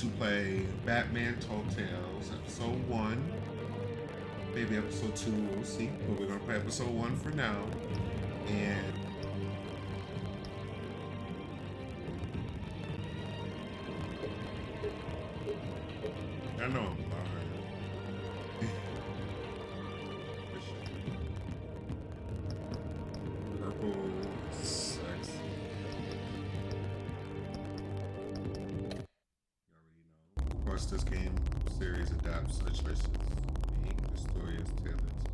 to play Batman Telltales episode 1. Maybe episode 2, we'll see. But we're going to play episode 1 for now. And I know I'm lying. Purple sex. You already know. Of course, this game series adapts to the choices being the story is tailored to.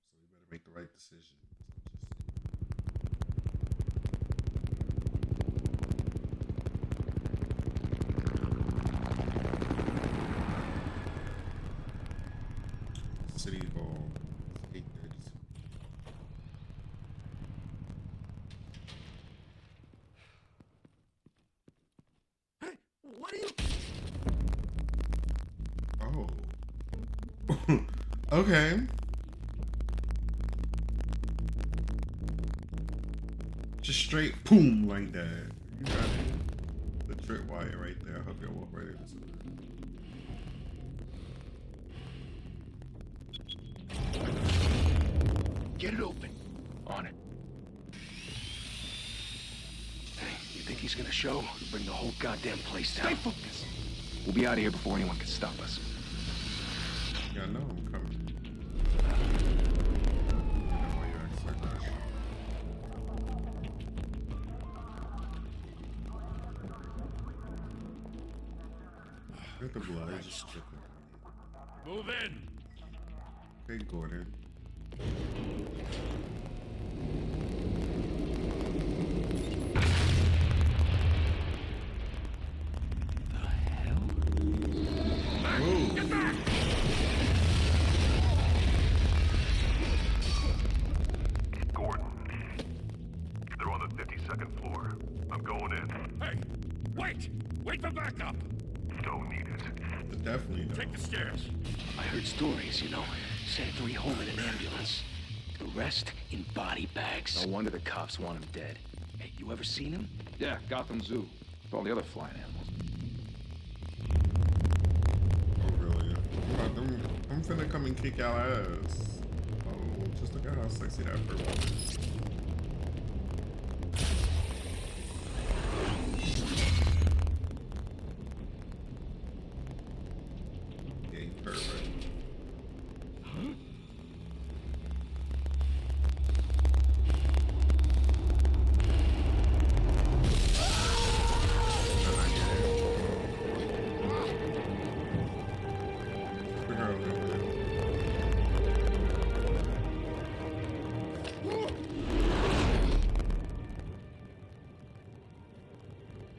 So we better make the right decision. City Hall. I hate this. Hey, what are you? Oh. Okay. Just straight boom like that. You got it. The tripwire right there. I hope you walk right into it. Get it open. On it. Hey, you think he's gonna show? Bring the whole goddamn place down. Stay focused. We'll be out of here before anyone can stop us. Yeah, I know I'm coming. I know why you act like that. Look at the blood. I just tripping. Move in. Hey, Gordon. The hell? Whoa. Get back! Gordon. They're on the 52nd floor. I'm going in. Hey, wait! Wait for backup! Don't need it. Definitely no. Take the stairs. I heard stories, you know. Sent 3 home in an ambulance. The rest in body bags. No wonder the cops want him dead. Hey, you ever seen him? Yeah, Gotham Zoo. With all the other flying animals. Oh, really? I'm finna come and kick y'all ass. Oh, just look at how sexy that purple is. Yeah, he's perfect.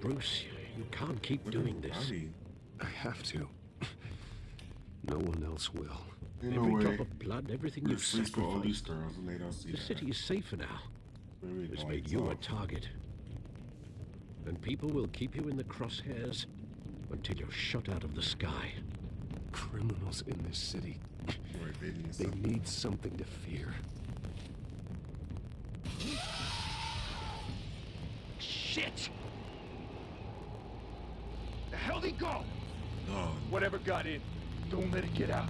Bruce, you can't keep doing this. I have to. No one else will. Ain't no Every way. drop of blood, everything You're you've free for all these sacrificed. girls and they don't see The that. city is safer now. Maybe It's lights made you a off. target. And people will keep you in the crosshairs until you're shot out of the sky. Criminals in this city. Right, they need They something. need something to fear. Shit! The hell'd he go? Oh, Whatever got in, don't let it get out.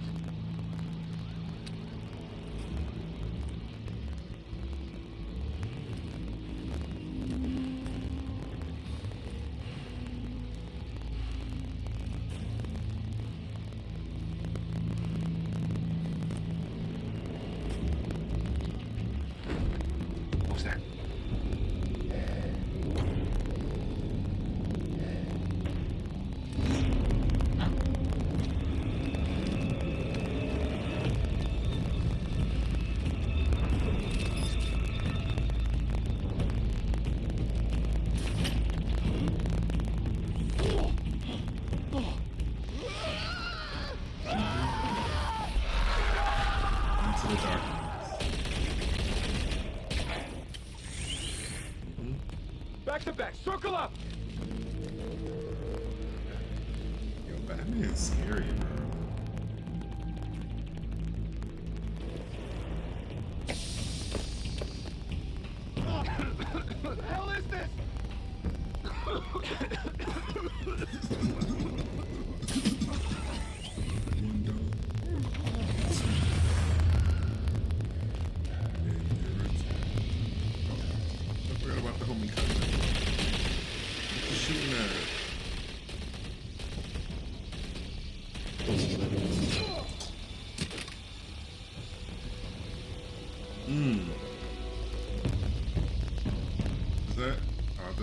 What was that? into the darkness. Back to back, circle up! Yo, Batman is scary, bro. What the hell is this?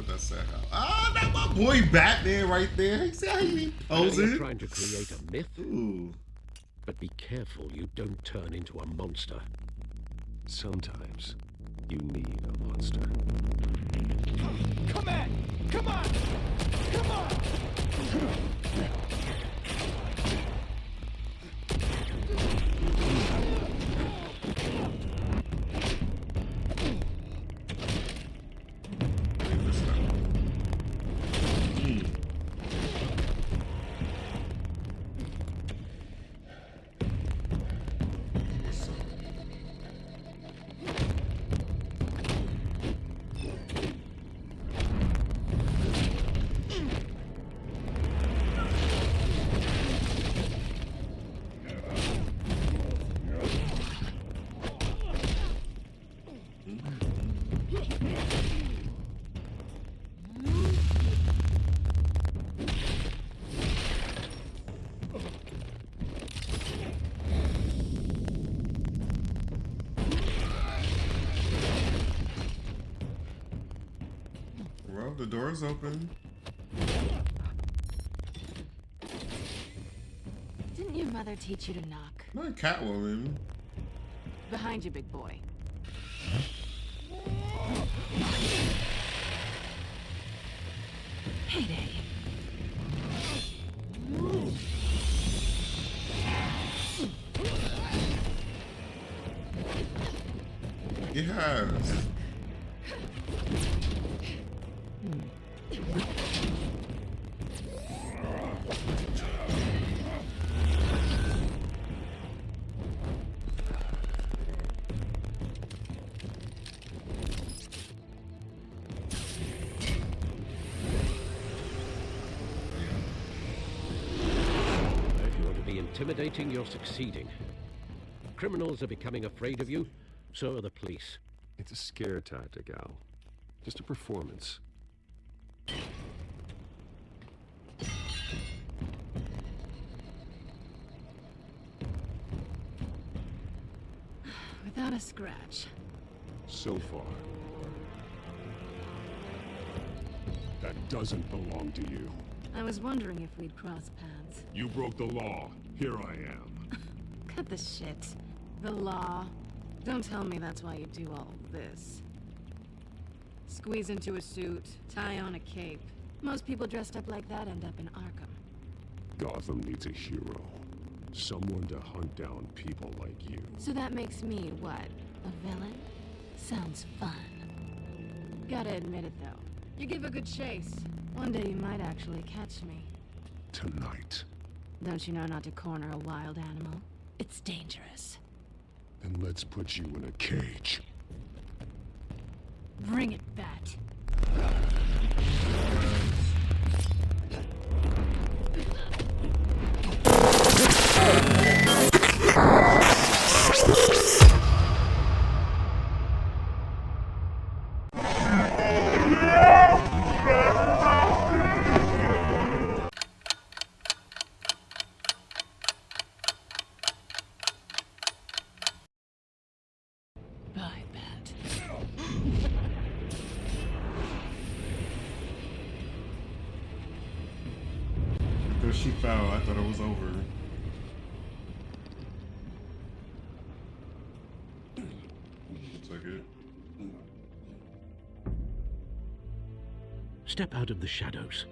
that's that house. Ah, that my boy Batman right there. You see how he You're posing? trying to create a myth, Ooh. but be careful you don't turn into a monster. Sometimes you need a monster. Come on! Come on! Come on! Well, the door's open. Didn't your mother teach you to knock? Not Catwoman. Behind you, big boy. Heyday. Yes. If you want to be intimidating, you're succeeding. Criminals are becoming afraid of you, so are the police. It's a scare tactic, Al. Just a performance. Without a scratch. So far. That doesn't belong to you. I was wondering if we'd cross paths. You broke the law. Here I am. Cut the shit. The law. Don't tell me that's why you do all this. Squeeze into a suit, tie on a cape. Most people dressed up like that end up in Arkham. Gotham needs a hero. Someone to hunt down people like you. So that makes me, what, a villain? Sounds fun. Gotta admit it, though. You give a good chase. One day you might actually catch me. Tonight. Don't you know not to corner a wild animal? It's dangerous. Then let's put you in a cage. Bring it, Bat. Bye, Bat. After she fell, I thought it was over. Looks like it. Step out of the shadows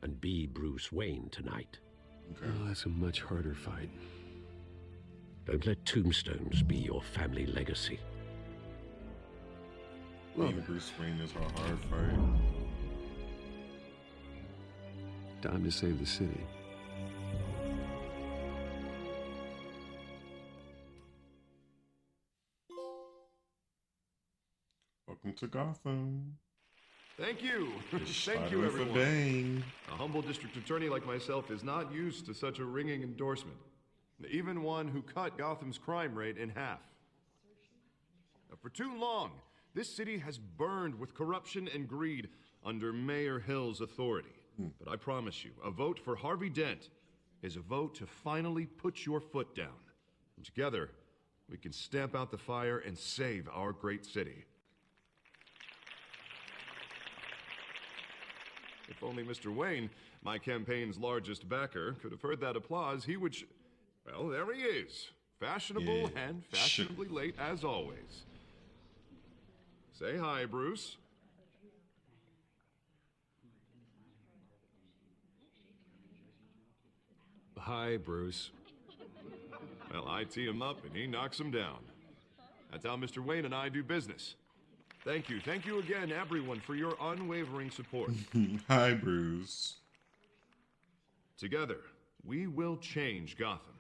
and be Bruce Wayne tonight. Okay. Oh, that's a much harder fight. Don't let tombstones be your family legacy. Being Bruce Wayne is a hard fight. Time to save the city. Welcome to Gotham. Thank you. Thank Spider you, with a everyone. bang. A humble district attorney like myself is not used to such a ringing endorsement. Even one who cut Gotham's crime rate in half. For too long, this city has burned with corruption and greed under Mayor Hill's authority. But I promise you, a vote for Harvey Dent is a vote to finally put your foot down. And together, we can stamp out the fire and save our great city. If only Mr. Wayne, my campaign's largest backer, could have heard that applause, he would... Well, there he is. Fashionable and fashionably late as always. Say hi, Bruce. Hi, Bruce. Well, I tee him up and he knocks him down. That's how Mr. Wayne and I do business. Thank you again, everyone, for your unwavering support. Hi, Bruce. Together, we will change Gotham.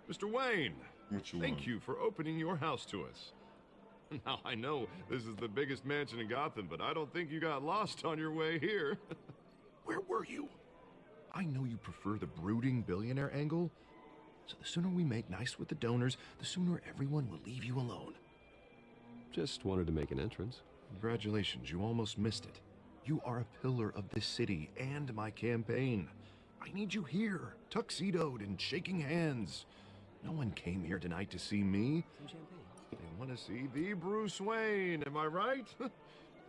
Mr. Wayne, thank you for opening your house to us. Now, I know this is the biggest mansion in Gotham, but I don't think you got lost on your way here. Where were you? I know you prefer the brooding billionaire angle, so the sooner we make nice with the donors, the sooner everyone will leave you alone. Just wanted to make an entrance. Congratulations, you almost missed it. You are a pillar of this city and my campaign. I need you here, tuxedoed and shaking hands. No one came here tonight to see me. Some champagne. They want to see the Bruce Wayne, am I right?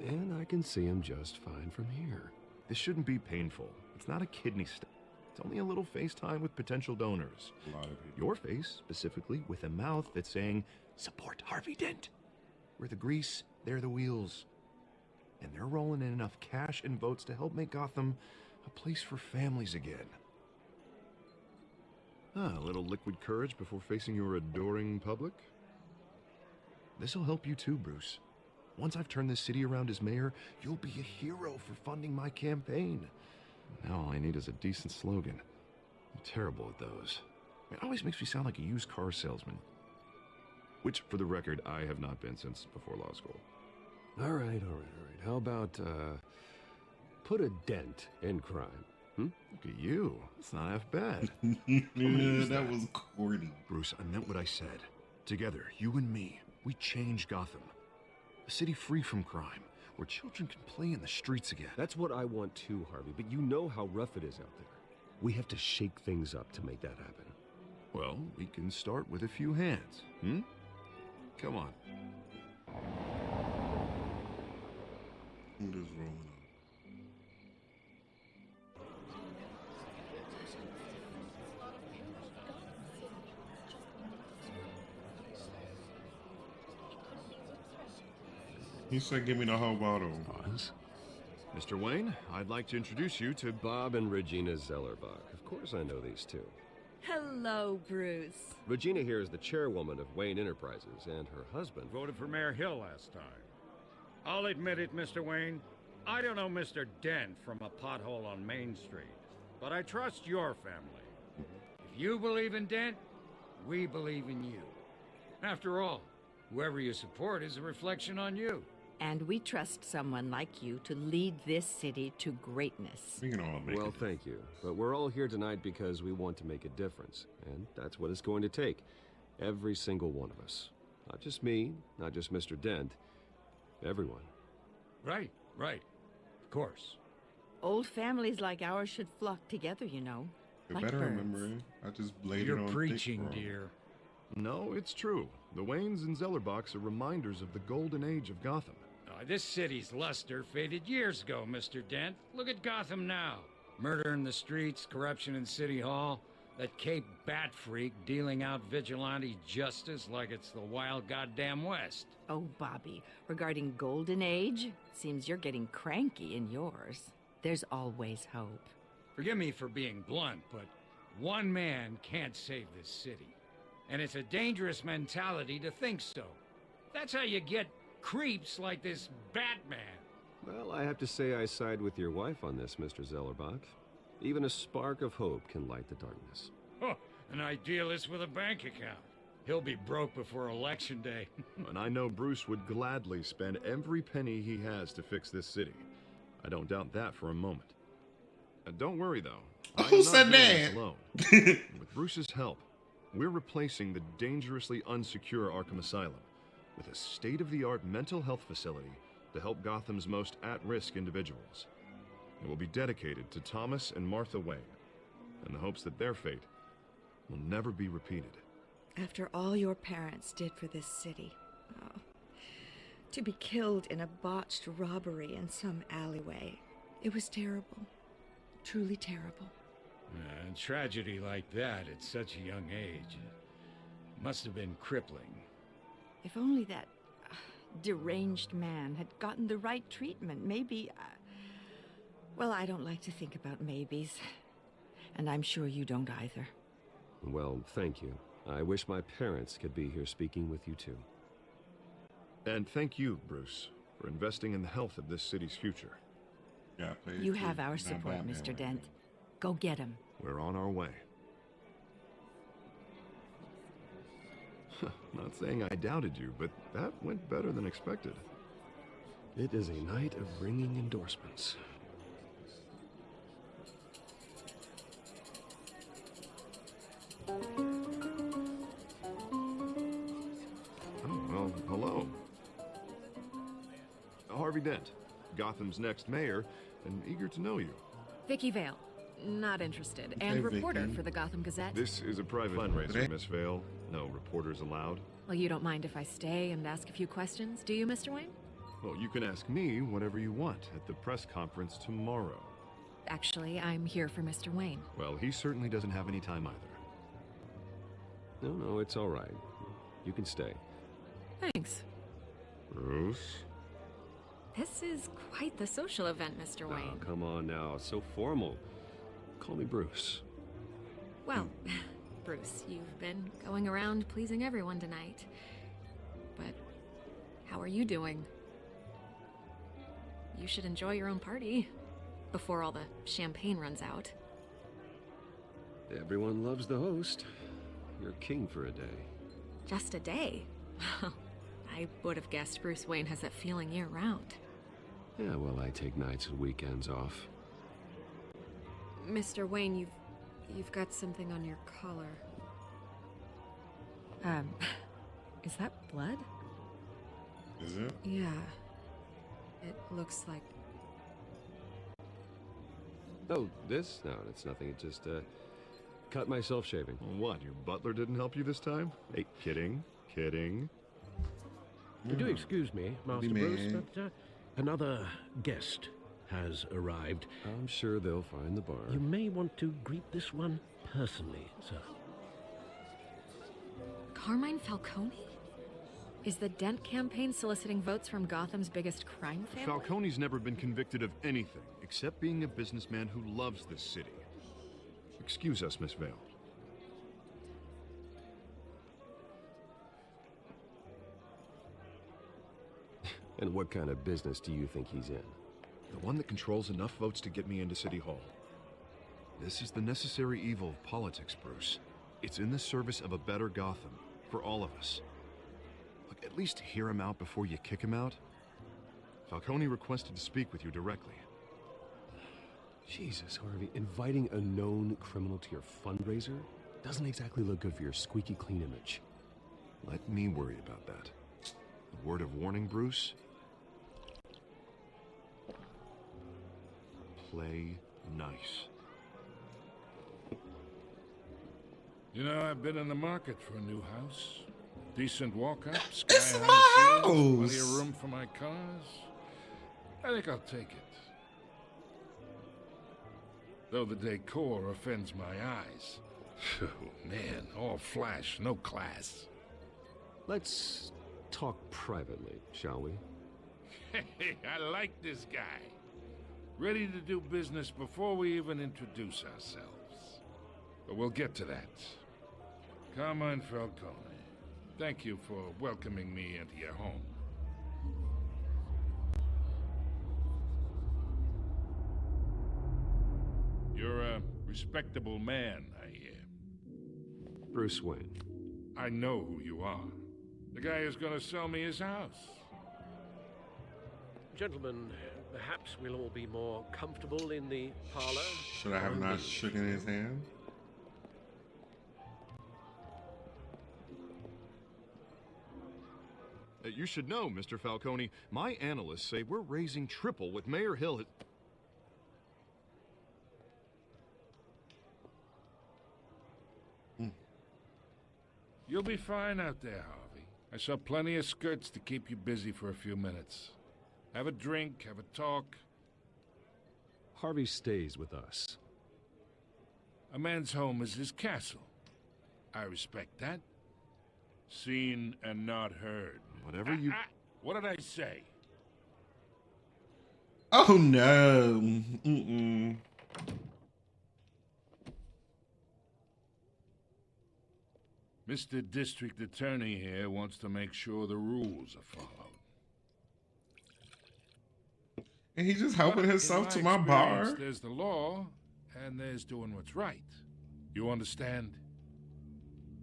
And I can see him just fine from here. This shouldn't be painful. It's not a kidney stone. It's only a little FaceTime with potential donors. A lot of people. Your face, specifically, with a mouth that's saying, support Harvey Dent. We're the grease, they're the wheels. And they're rolling in enough cash and votes to help make Gotham a place for families again. A little liquid courage before facing your adoring public. This'll help you too, Bruce. Once I've turned this city around as mayor, you'll be a hero for funding my campaign. Now all I need is a decent slogan. I'm terrible at those. It always makes me sound like a used car salesman. Which, for the record, I have not been since before law school. All right. How about, put a dent in crime? Look at you. It's not half bad. Yeah, that was corny. Bruce, I meant what I said. Together, you and me, we change Gotham. A city free from crime, where children can play in the streets again. That's what I want too, Harvey, but you know how rough it is out there. We have to shake things up to make that happen. Well, we can start with a few hands, Come on. I'm just rolling up. He said, give me the whole bottle. Pause. Mr. Wayne, I'd like to introduce you to Bob and Regina Zellerbach. Of course I know these two. Hello, Bruce. Regina here is the chairwoman of Wayne Enterprises, and her husband... Voted for Mayor Hill last time. I'll admit it, Mr. Wayne. I don't know Mr. Dent from a pothole on Main Street, but I trust your family. If you believe in Dent, we believe in you. After all, whoever you support is a reflection on you. And we trust someone like you to lead this city to greatness. We can all make Well, it. thank you. But we're all here tonight because we want to make a difference. And that's what it's going to take. Every single one of us. Not just me, not just Mr. Dent. Everyone. Right. Of course. Old families like ours should flock together, you know. You like better birds. remember it. I just bladed You're on preaching, thick, bro. dear. No, it's true. The Waynes and Zellerbachs are reminders of the golden age of Gotham. This city's luster faded years ago, Mr. Dent. Look at Gotham now. Murder in the streets, corruption in City Hall, that Cape Bat freak dealing out vigilante justice like it's the wild goddamn West. Oh, Bobby, regarding Golden Age, seems you're getting cranky in yours. There's always hope. Forgive me for being blunt, but one man can't save this city. And it's a dangerous mentality to think so. That's how you get creeps like this Batman. Well, I have to say I side with your wife on this, Mr. Zellerbach. Even a spark of hope can light the darkness. Oh, an idealist with a bank account. He'll be broke before Election Day. And I know Bruce would gladly spend every penny he has to fix this city. I don't doubt that for a moment. Don't worry, though. Who said doing that? this alone. With Bruce's help, we're replacing the dangerously unsecure Arkham Asylum with a state-of-the-art mental health facility to help Gotham's most at-risk individuals. It will be dedicated to Thomas and Martha Wayne, in the hopes that their fate will never be repeated. After all your parents did for this city, oh, To be killed in a botched robbery in some alleyway. It was terrible. Truly terrible. A tragedy like that at such a young age must have been crippling. If only that deranged man had gotten the right treatment, maybe... well, I don't like to think about maybes. And I'm sure you don't either. Well, thank you. I wish my parents could be here speaking with you too. And thank you, Bruce, for investing in the health of this city's future. Yeah, please. You have our support, Mr. Dent. Go get him. We're on our way. Not saying I doubted you, but that went better than expected. It is a night of ringing endorsements. Oh, well, hello. Harvey Dent, Gotham's next mayor, and eager to know you. Vicky Vale. Not interested. And reporter Vicky. for the Gotham Gazette. This is a private fundraiser, Miss Vale. No reporters allowed. Well, you don't mind if I stay and ask a few questions, do you, Mr. Wayne? Well, you can ask me whatever you want at the press conference tomorrow. Actually, I'm here for Mr. Wayne. Well, he certainly doesn't have any time either. No, it's all right. You can stay. Thanks. Bruce? This is quite the social event, Mr. Wayne. Oh, come on now. So formal. Call me Bruce. Well, Bruce, you've been going around pleasing everyone tonight. But how are you doing? You should enjoy your own party before all the champagne runs out. Everyone loves the host. You're king for a day. Just a day? I would have guessed Bruce Wayne has that feeling year-round. Yeah, well, I take nights and weekends off. Mr. Wayne, you've got something on your collar. Is that blood? Is it? Yeah. It looks like... Oh, this? No, it's nothing. It just, cut myself shaving. What, your butler didn't help you this time? Hey, kidding. Do excuse me, Master Bruce, but another guest has arrived. I'm sure they'll find the bar. You may want to greet this one personally, sir. Carmine Falcone? Is the Dent campaign soliciting votes from Gotham's biggest crime family? Falcone's never been convicted of anything except being a businessman who loves this city. Excuse us, Miss Vale. And what kind of business do you think he's in? The one that controls enough votes to get me into City Hall. This is the necessary evil of politics, Bruce. It's in the service of a better Gotham, for all of us. Look, at least hear him out before you kick him out. Falcone requested to speak with you directly. Jesus, Harvey, inviting a known criminal to your fundraiser doesn't exactly look good for your squeaky clean image. Let me worry about that. A word of warning, Bruce. Play nice. You know, I've been in the market for a new house. Decent walk-up, sky It's high my ceilings, house! plenty of room for my cars. I think I'll take it. Though the decor offends my eyes. Oh, man, all flash, no class. Let's talk privately, shall we? Hey, I like this guy. Ready to do business before we even introduce ourselves. But we'll get to that. Carmine Falcone, thank you for welcoming me into your home. You're a respectable man, I hear. Bruce Wayne. I know who you are. The guy who's gonna sell me his house. Gentlemen, perhaps we'll all be more comfortable in the parlor. Should I have not shaken his hand? You should know, Mr. Falcone, my analysts say we're raising triple with Mayor Hill. You'll be fine out there, Harvey. I saw plenty of skirts to keep you busy for a few minutes. Have a drink, have a talk. Harvey stays with us. A man's home is his castle. I respect that. Seen and not heard. Whatever you... What did I say? Oh no. Mm-mm. Mr. District Attorney here wants to make sure the rules are followed. And he's just helping himself to my bar. There's the law, and there's doing what's right. You understand?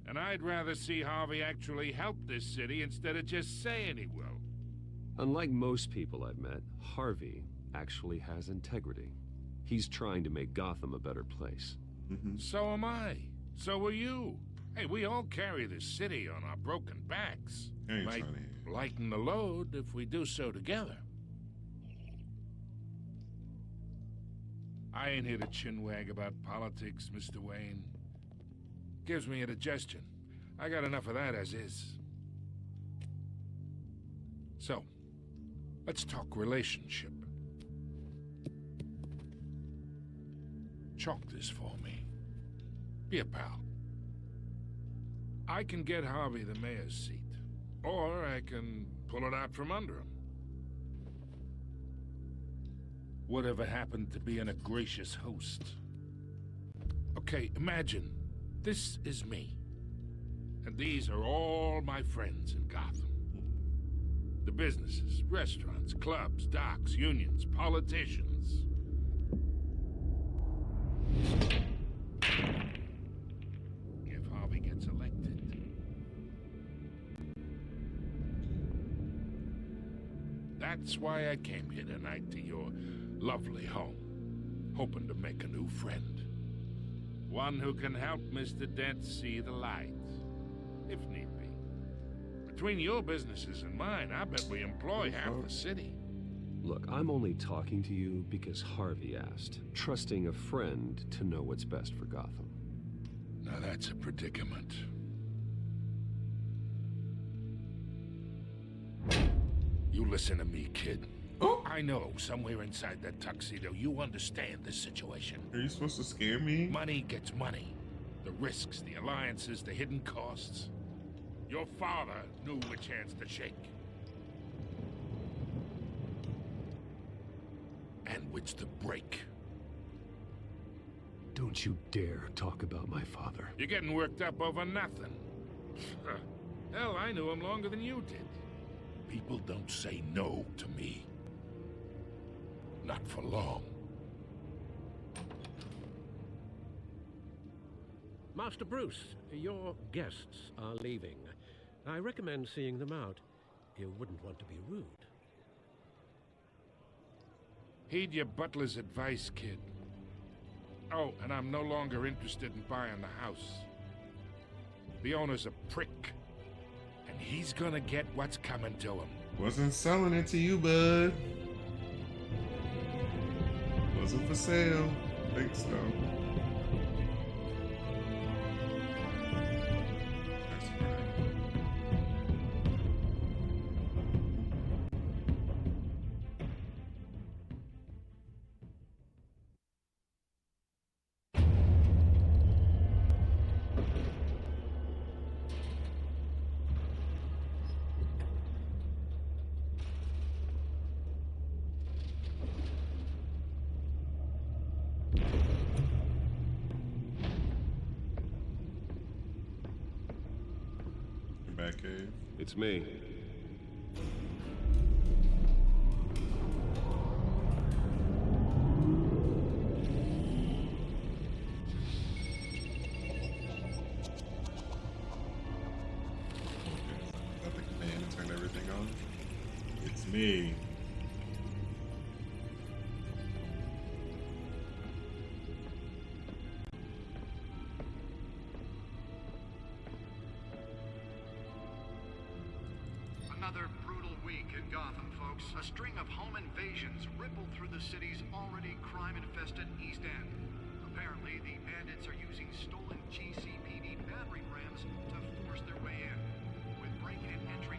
And I'd rather see Harvey actually help this city instead of just saying he will. Unlike most people I've met, Harvey actually has integrity. He's trying to make Gotham a better place. So am I. So are you. Hey, we all carry this city on our broken backs. Might lighten the load if we do so together. I ain't here to chinwag about politics, Mr. Wayne. Gives me indigestion. I got enough of that as is. So, let's talk relationship. Chalk this for me. Be a pal. I can get Harvey the mayor's seat, or I can pull it out from under him. Whatever happened to being a gracious host? Okay, imagine this is me, and these are all my friends in Gotham. The businesses, restaurants, clubs, docks, unions, politicians. If Harvey gets elected, that's why I came here tonight to your lovely home, hoping to make a new friend. One who can help Mr. Dent see the light, if need be. Between your businesses and mine, I bet we employ half the city. Look, I'm only talking to you because Harvey asked, trusting a friend to know what's best for Gotham. Now that's a predicament. You listen to me, kid. Oh. I know, somewhere inside that tuxedo, you understand this situation. Are you supposed to scare me? Money gets money. The risks, the alliances, the hidden costs. Your father knew which hands to shake. And which to break. Don't you dare talk about my father. You're getting worked up over nothing. Hell, I knew him longer than you did. People don't say no to me. Not for long. Master Bruce, your guests are leaving. I recommend seeing them out. You wouldn't want to be rude. Heed your butler's advice, kid. Oh, and I'm no longer interested in buying the house. The owner's a prick. And he's gonna get what's coming to him. Wasn't selling it to you, bud. Wasn't for sale. Think so. It's me. Got the command to turn everything on. It's me. Another brutal week in Gotham, folks. A string of home invasions rippled through the city's already crime-infested East End. Apparently, the bandits are using stolen GCPD battering rams to force their way in. With break-in and entry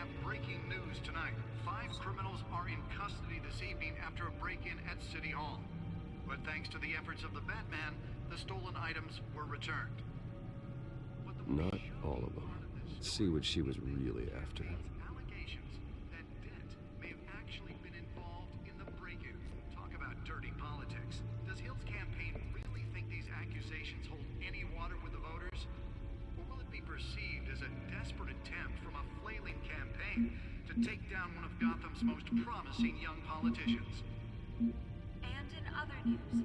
have breaking news tonight. 5 criminals are in custody this evening after a break-in at City Hall. But thanks to the efforts of the Batman, the stolen items were returned. Not all of them. Let's see what she was really after. Allegations that Dent may have actually been involved in the break-in. Talk about dirty politics. Does Hill's campaign really think these accusations hold any water with the voters? Or will it be perceived as a desperate attempt from a flailing campaign to take down one of Gotham's most promising young politicians? And in other news,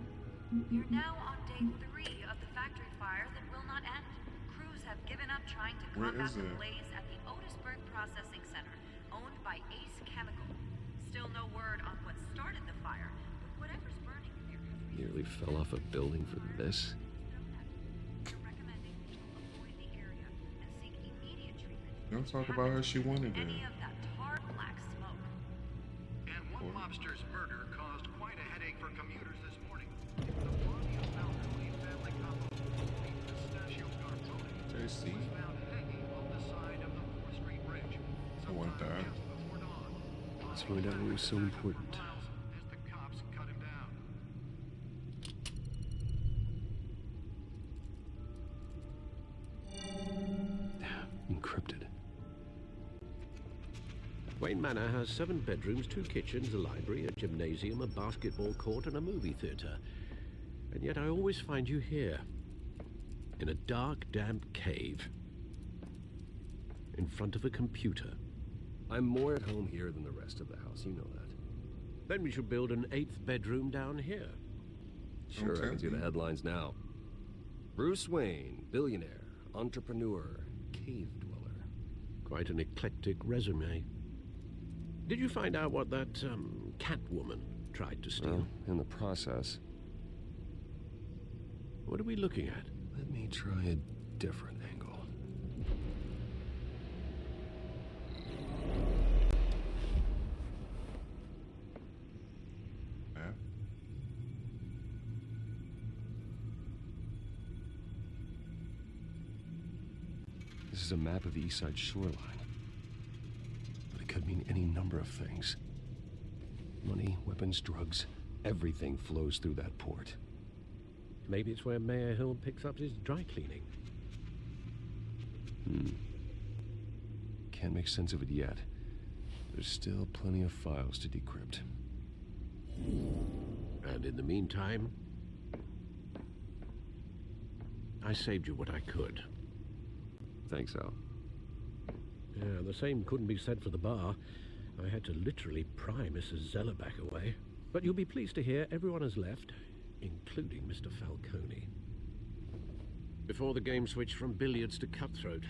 we're now on day 3 of the factory fire that will not end. Crews have given up trying to combat the blaze at the Otisburg Processing Center, owned by Ace Chemical. Still no word on what started the fire, but whatever's burning there has Nearly fell off a building for this. Don't talk about her, she wanted it. And one mobster's murder caused quite a headache for commuters this morning. The body of Falcone family couple, the Pistachio Carbone, was found hanging on the side of the 4th Street Bridge. I want that. Let's find out what was so important. As the cops cut him down. Encrypted. Wayne Manor has 7 bedrooms, 2 kitchens, a library, a gymnasium, a basketball court, and a movie theater. And yet I always find you here, in a dark, damp cave, in front of a computer. I'm more at home here than the rest of the house, you know that. Then we should build an 8th bedroom down here. Sure, I can see the headlines now. Bruce Wayne, billionaire, entrepreneur, cave dweller. Quite an eclectic resume. Did you find out what that, Catwoman tried to steal? Well, in the process. What are we looking at? Let me try a different angle. This is a map of the East Side shoreline. But it could mean any number of things. Money, weapons, drugs, everything flows through that port. Maybe it's where Mayor Hill picks up his dry cleaning. Can't make sense of it yet. There's still plenty of files to decrypt. And in the meantime, I saved you what I could. Thanks, Al. Yeah, the same couldn't be said for the bar. I had to literally pry Mrs. Zellerback away. But you'll be pleased to hear everyone has left, including Mr. Falcone. Before the game switched from billiards to cutthroat.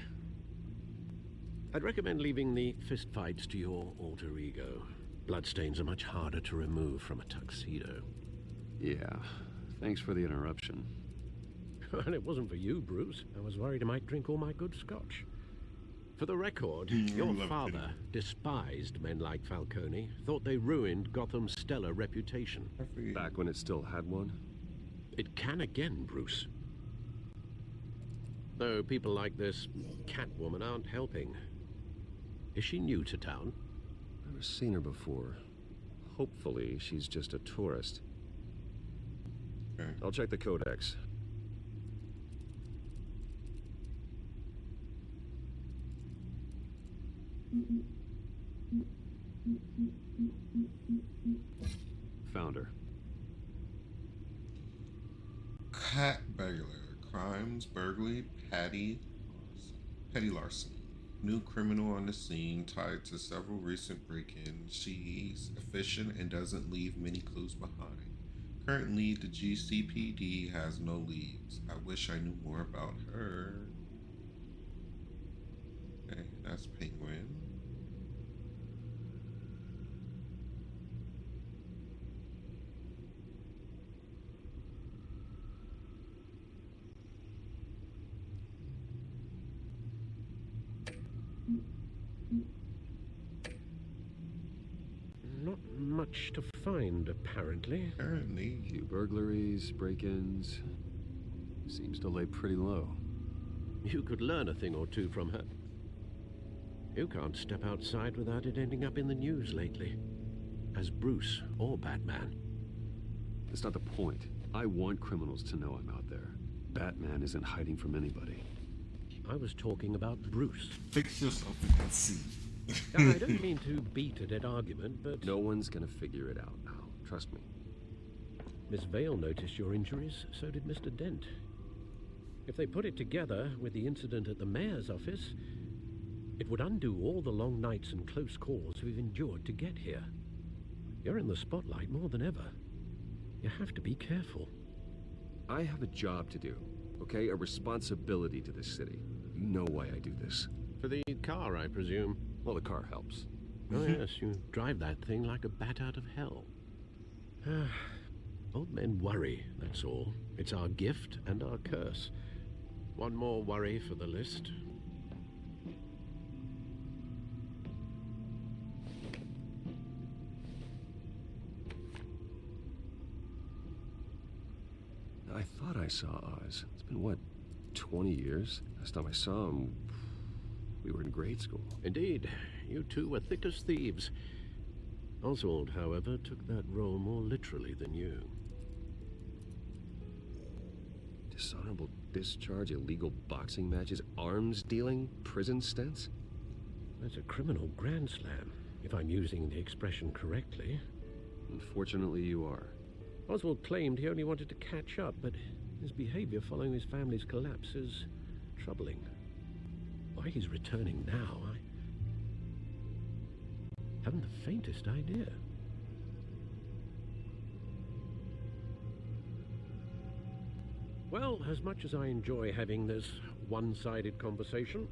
I'd recommend leaving the fistfights to your alter ego. Bloodstains are much harder to remove from a tuxedo. Yeah, thanks for the interruption. And it wasn't for you, Bruce. I was worried I might drink all my good scotch. For the record, your father despised men like Falcone, thought they ruined Gotham's stellar reputation. Back when it still had one? It can again, Bruce. Though people like this Catwoman aren't helping. Is she new to town? Never seen her before. Hopefully, she's just a tourist. Okay. I'll check the codex. Found her. Cat Beggar. Crimes, burglary, petty larceny. New criminal on the scene tied to several recent break-ins. She's efficient and doesn't leave many clues behind. Currently, the GCPD has no leads. I wish I knew more about her. Okay, that's Penguin. Not much to find, apparently. Apparently. Few burglaries, break-ins. Seems to lay pretty low. You could learn a thing or two from her. You can't step outside without it ending up in the news lately. As Bruce or Batman. That's not the point. I want criminals to know I'm out there. Batman isn't hiding from anybody. I was talking about Bruce. Fix yourself in that seat. I don't mean to beat a dead argument, but... No one's gonna figure it out now. Trust me. Miss Vale noticed your injuries, so did Mr. Dent. If they put it together with the incident at the mayor's office, it would undo all the long nights and close calls we've endured to get here. You're in the spotlight more than ever. You have to be careful. I have a job to do, okay? A responsibility to this city. You know why I do this. For the car, I presume. Well, the car helps. Oh yes, you drive that thing like a bat out of hell. Old men worry, that's all. It's our gift and our curse. One more worry for the list. I thought I saw Oz. It's been, what, 20 years? Last time I saw him, we were in grade school. Indeed. You two were thick as thieves. Oswald, however, took that role more literally than you. Dishonorable discharge, illegal boxing matches, arms dealing, prison stints? That's a criminal grand slam, if I'm using the expression correctly. Unfortunately, you are. Oswald claimed he only wanted to catch up, but his behavior following his family's collapse is troubling. Why he's returning now, I haven't the faintest idea. Well, as much as I enjoy having this one-sided conversation,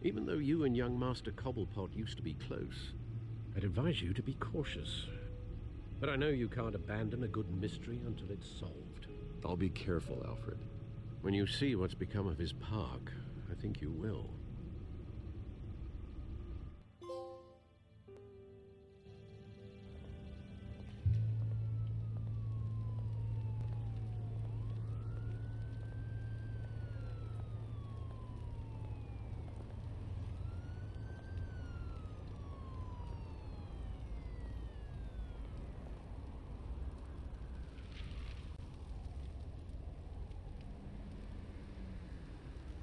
even though you and young Master Cobblepot used to be close, I'd advise you to be cautious. But I know you can't abandon a good mystery until it's solved. I'll be careful, Alfred. When you see what's become of his park, I think you will.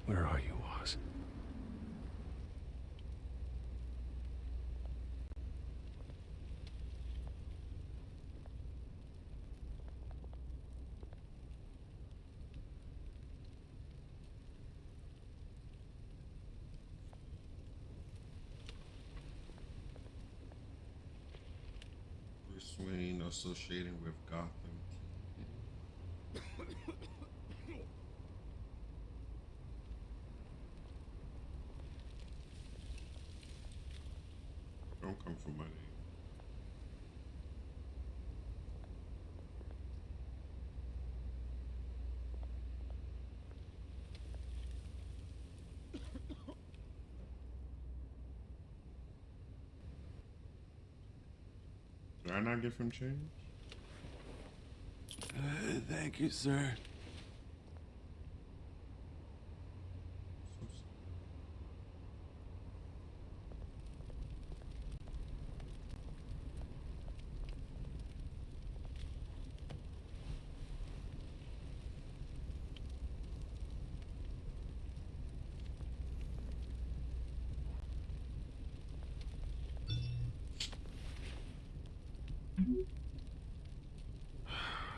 Where are you, Oz? Bruce Wayne associating with Gotham. Don't come for money. Did I not give him change? Thank you, sir.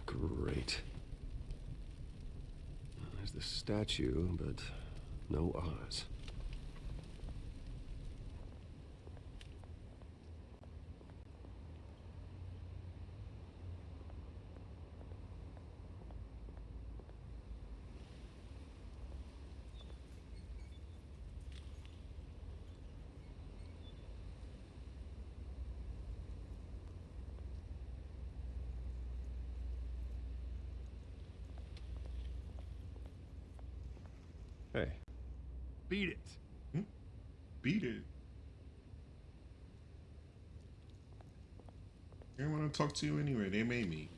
Great. There's the statue, but no Oz. Hey. Beat it. Beat it. They didn't want to talk to you anyway. They made me.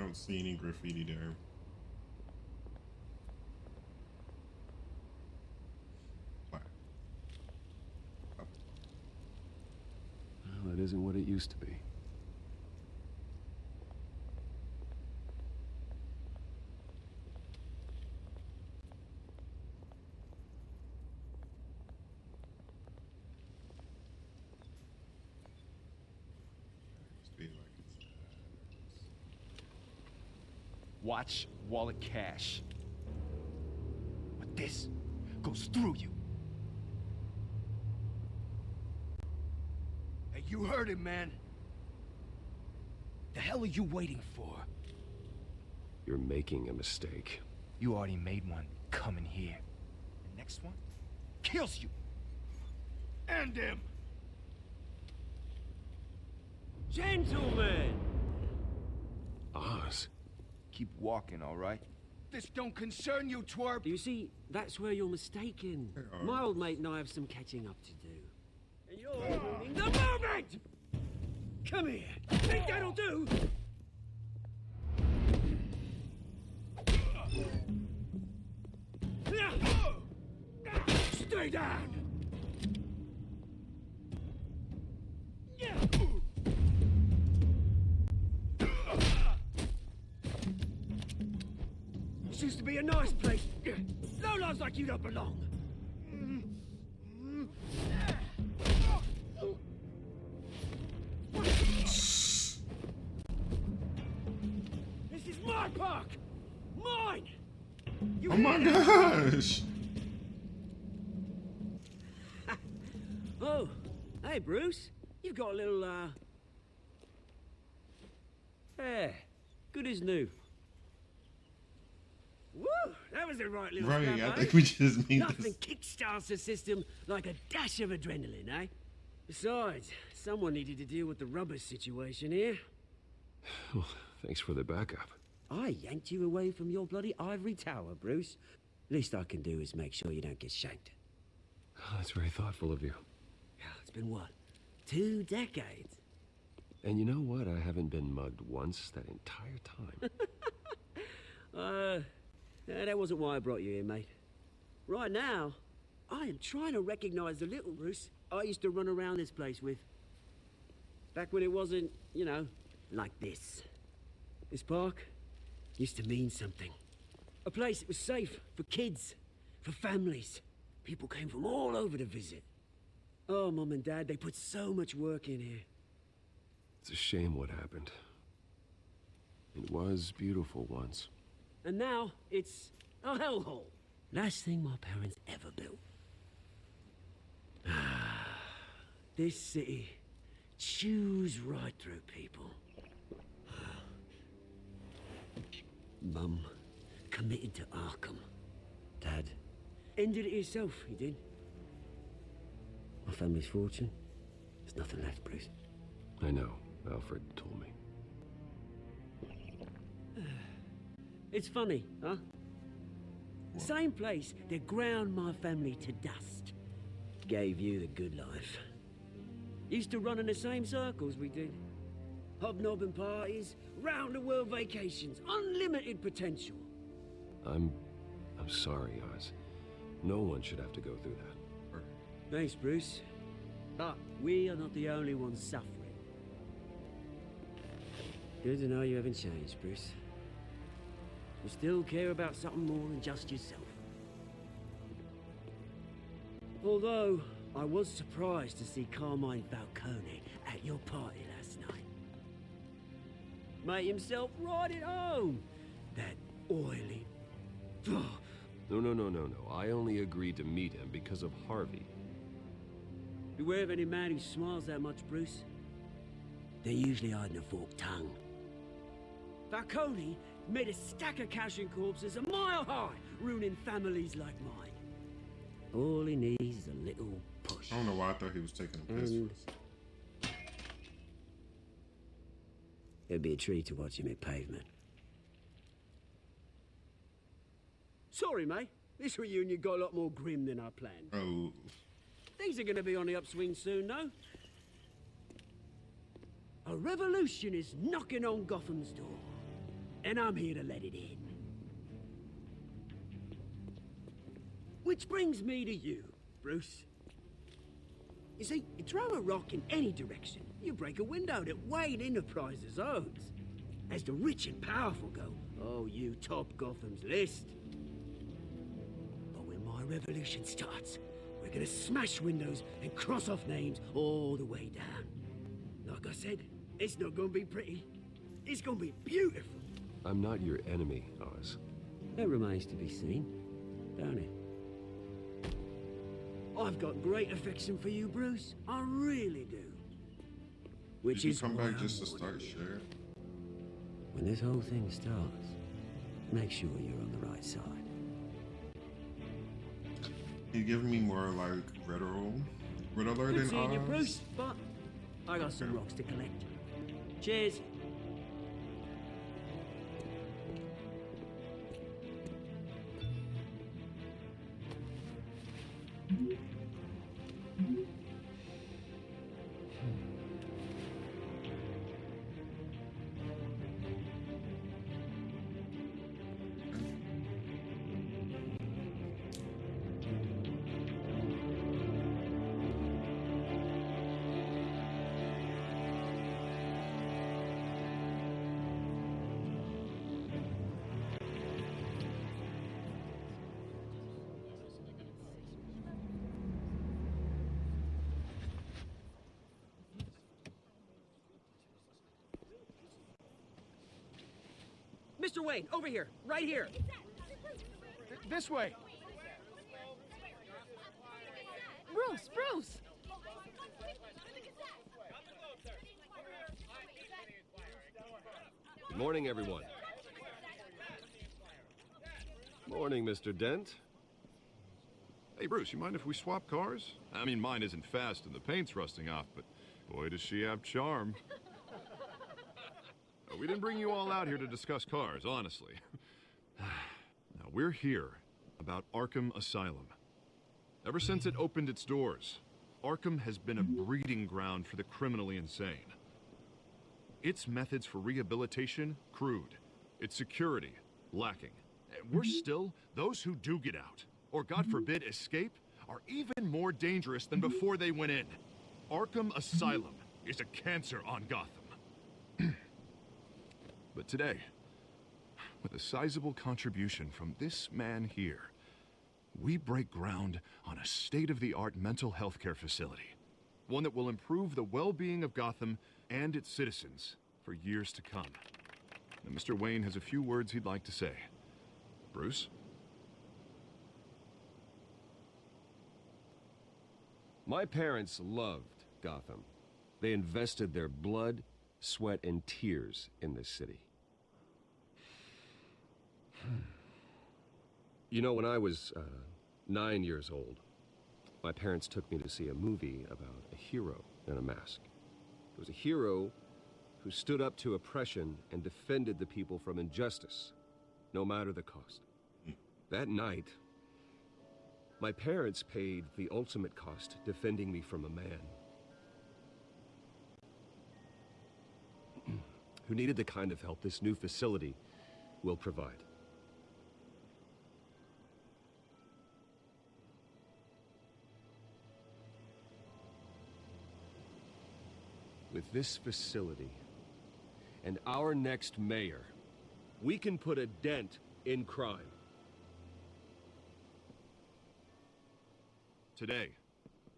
don't see any graffiti there. Well, that isn't what it used to be. Watch wallet cash. But this goes through you. Hey, you heard it, man. The hell are you waiting for? You're making a mistake. You already made one coming here. The next one kills you. And him. Gentlemen! Oz. Keep walking, all right? This don't concern you, twerp. You see, that's where you're mistaken. My old mate and I have some catching up to do. And you're ruining the moment! Come here. Think that'll do? Stay down! This used to be a nice place. No lives like you don't belong. This is my park! Mine! You oh my gosh! Oh, hey Bruce. You've got a little, hair. Good as new. Woo! That was the right little Right, scrap, I eh? think we just need Nothing this. kickstarts the system like a dash of adrenaline, eh? Besides, someone needed to deal with the rubber situation here. Well, thanks for the backup. I yanked you away from your bloody ivory tower, Bruce. Least I can do is make sure you don't get shanked. Oh, that's very thoughtful of you. Yeah, it's been what? 2 decades? And you know what? I haven't been mugged once that entire time. That wasn't why I brought you here, mate. Right now, I am trying to recognize the little Bruce I used to run around this place with. Back when it wasn't, you know, like this. This park used to mean something. A place that was safe for kids, for families. People came from all over to visit. Oh, Mum and Dad, they put so much work in here. It's a shame what happened. It was beautiful once. And now, it's a hellhole. Last thing my parents ever built. This city chews right through people. Mum committed to Arkham. Dad ended it himself, he did. My family's fortune, there's nothing left, Bruce. I know. Alfred told me. It's funny, huh? Same place that ground my family to dust. Gave you the good life. Used to run in the same circles we did. Hobnobbing parties, round-the-world vacations, unlimited potential. I'm sorry, Oz. No one should have to go through that. Thanks, Bruce. But we are not the only ones suffering. Good to know you haven't changed, Bruce. You still care about something more than just yourself. Although, I was surprised to see Carmine Falcone at your party last night. Made himself right at home. That oily... No. I only agreed to meet him because of Harvey. Beware of any man who smiles that much, Bruce. They're usually hiding a forked tongue. Falcone made a stack of cash and corpses a mile high, ruining families like mine. All he needs is a little push. I don't know why I thought he was taking a piss first. It'd be a treat to watch him hit pavement. Sorry, mate. This reunion got a lot more grim than I planned. Oh. Things are gonna be on the upswing soon, though. A revolution is knocking on Gotham's door. and I'm here to let it in. Which brings me to you, Bruce. You see, you throw a rock in any direction, you break a window that Wayne Enterprises owns. As the rich and powerful go, oh, you top Gotham's list. But when my revolution starts, we're gonna smash windows and cross off names all the way down. Like I said, it's not gonna be pretty. It's gonna be beautiful. I'm not your enemy, Oz. That remains to be seen, don't it? I've got great affection for you, Bruce. I really do. Which Did you is come why back just to I'm start share? When this whole thing starts, make sure you're on the right side. You giving me more like Red Alert Good and seeing you, Oz? Bruce, but I got some rocks to collect. Cheers. Mr. Wayne, over here, right here. This way. Bruce! Good morning, everyone. Morning, Mr. Dent. Hey, Bruce, you mind if we swap cars? I mean, mine isn't fast and the paint's rusting off, but boy, does she have charm. We didn't bring you all out here to discuss cars, honestly. Now, we're here about Arkham Asylum. Ever since it opened its doors, Arkham has been a breeding ground for the criminally insane. Its methods for rehabilitation, crude. Its security, lacking. And worse still, those who do get out, or God forbid escape, are even more dangerous than before they went in. Arkham Asylum is a cancer on Gotham. But today, with a sizable contribution from this man here, we break ground on a state-of-the-art mental health care facility. One that will improve the well-being of Gotham and its citizens for years to come. Now, Mr. Wayne has a few words he'd like to say. Bruce? My parents loved Gotham. They invested their blood, sweat, and tears in this city. You know, when I was 9 years old, my parents took me to see a movie about a hero in a mask. It was a hero who stood up to oppression and defended the people from injustice, no matter the cost. That night, my parents paid the ultimate cost defending me from a man who needed the kind of help this new facility will provide. With this facility and our next mayor, we can put a dent in crime. Today,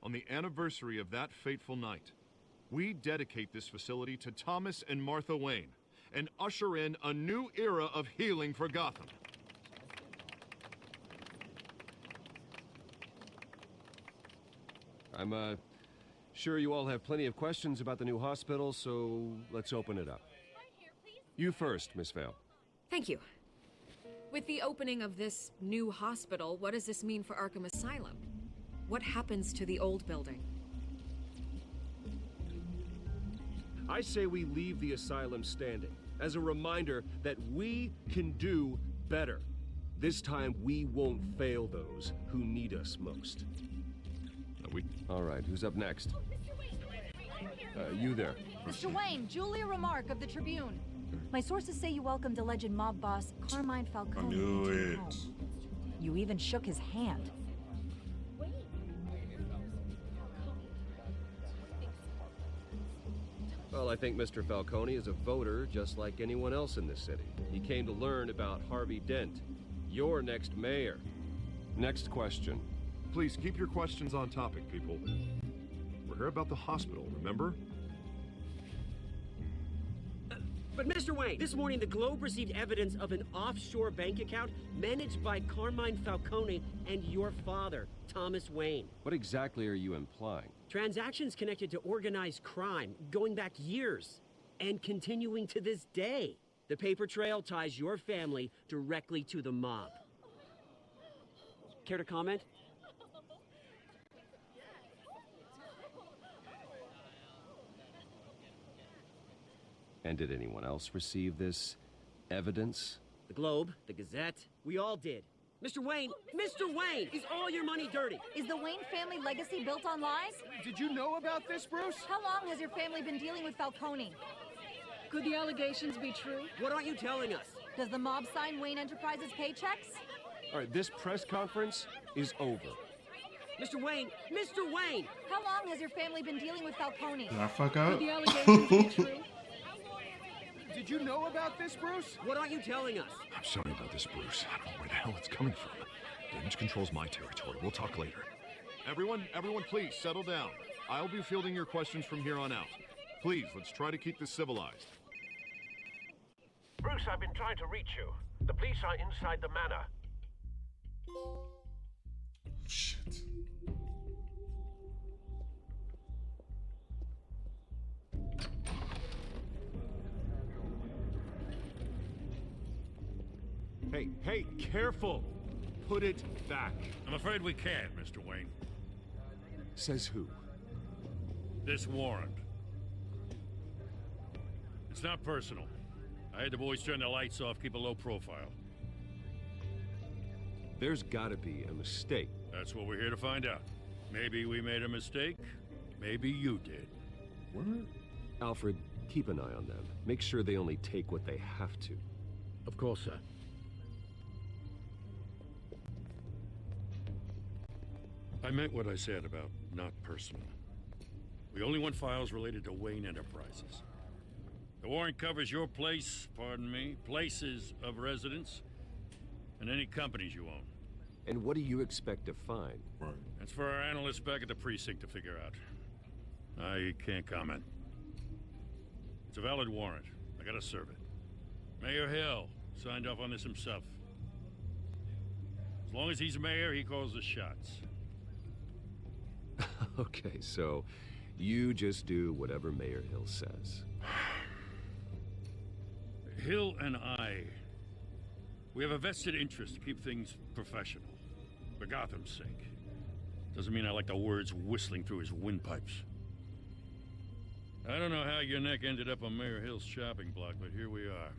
on the anniversary of that fateful night, we dedicate this facility to Thomas and Martha Wayne and usher in a new era of healing for Gotham. I'm sure you all have plenty of questions about the new hospital, so let's open it up. You first, Miss Vale. Thank you. With the opening of this new hospital, what does this mean for Arkham Asylum? What happens to the old building? I say we leave the asylum standing as a reminder that we can do better. This time we won't fail those who need us most. All right, who's up next? You there. Mr. Wayne, Julia Remark of the Tribune. My sources say you welcomed alleged mob boss Carmine Falcone knew into your it. home. You even shook his hand. Well, I think Mr. Falcone is a voter just like anyone else in this city. He came to learn about Harvey Dent, your next mayor. Next question. Please keep your questions on topic, people. We're here about the hospital, remember? But Mr. Wayne, this morning the Globe received evidence of an offshore bank account managed by Carmine Falcone and your father, Thomas Wayne. What exactly are you implying? Transactions connected to organized crime, going back years, and continuing to this day. The paper trail ties your family directly to the mob. Care to comment? And did anyone else receive this evidence? The Globe, the Gazette, we all did. Mr. Wayne, is all your money dirty? Is the Wayne family legacy built on lies? Did you know about this, Bruce? How long has your family been dealing with Falcone? Could the allegations be true? What aren't you telling us? Does the mob sign Wayne Enterprises paychecks? All right, this press conference is over. Mr. Wayne! How long has your family been dealing with Falcone? Did I fuck up? Could the allegations be true? Did you know about this, Bruce? What aren't you telling us? I'm sorry about this, Bruce. I don't know where the hell it's coming from. Damage control's my territory. We'll talk later. Everyone, please settle down. I'll be fielding your questions from here on out. Please, let's try to keep this civilized. Bruce, I've been trying to reach you. The police are inside the manor. Shit. Hey, careful! Put it back. I'm afraid we can't, Mr. Wayne. Says who? This warrant. It's not personal. I had the boys turn the lights off, keep a low profile. There's gotta be a mistake. That's what we're here to find out. Maybe we made a mistake. Maybe you did. What? Alfred, keep an eye on them. Make sure they only take what they have to. Of course, sir. I meant what I said about not personal. We only want files related to Wayne Enterprises. The warrant covers your place, pardon me, places of residence, and any companies you own. And what do you expect to find? Right. That's for our analysts back at the precinct to figure out. I can't comment. It's a valid warrant. I gotta serve it. Mayor Hill signed off on this himself. As long as he's mayor, he calls the shots. Okay, so you just do whatever Mayor Hill says. Hill and I, we have a vested interest to keep things professional. For Gotham's sake. Doesn't mean I like the words whistling through his windpipes. I don't know how your neck ended up on Mayor Hill's shopping block, but here we are.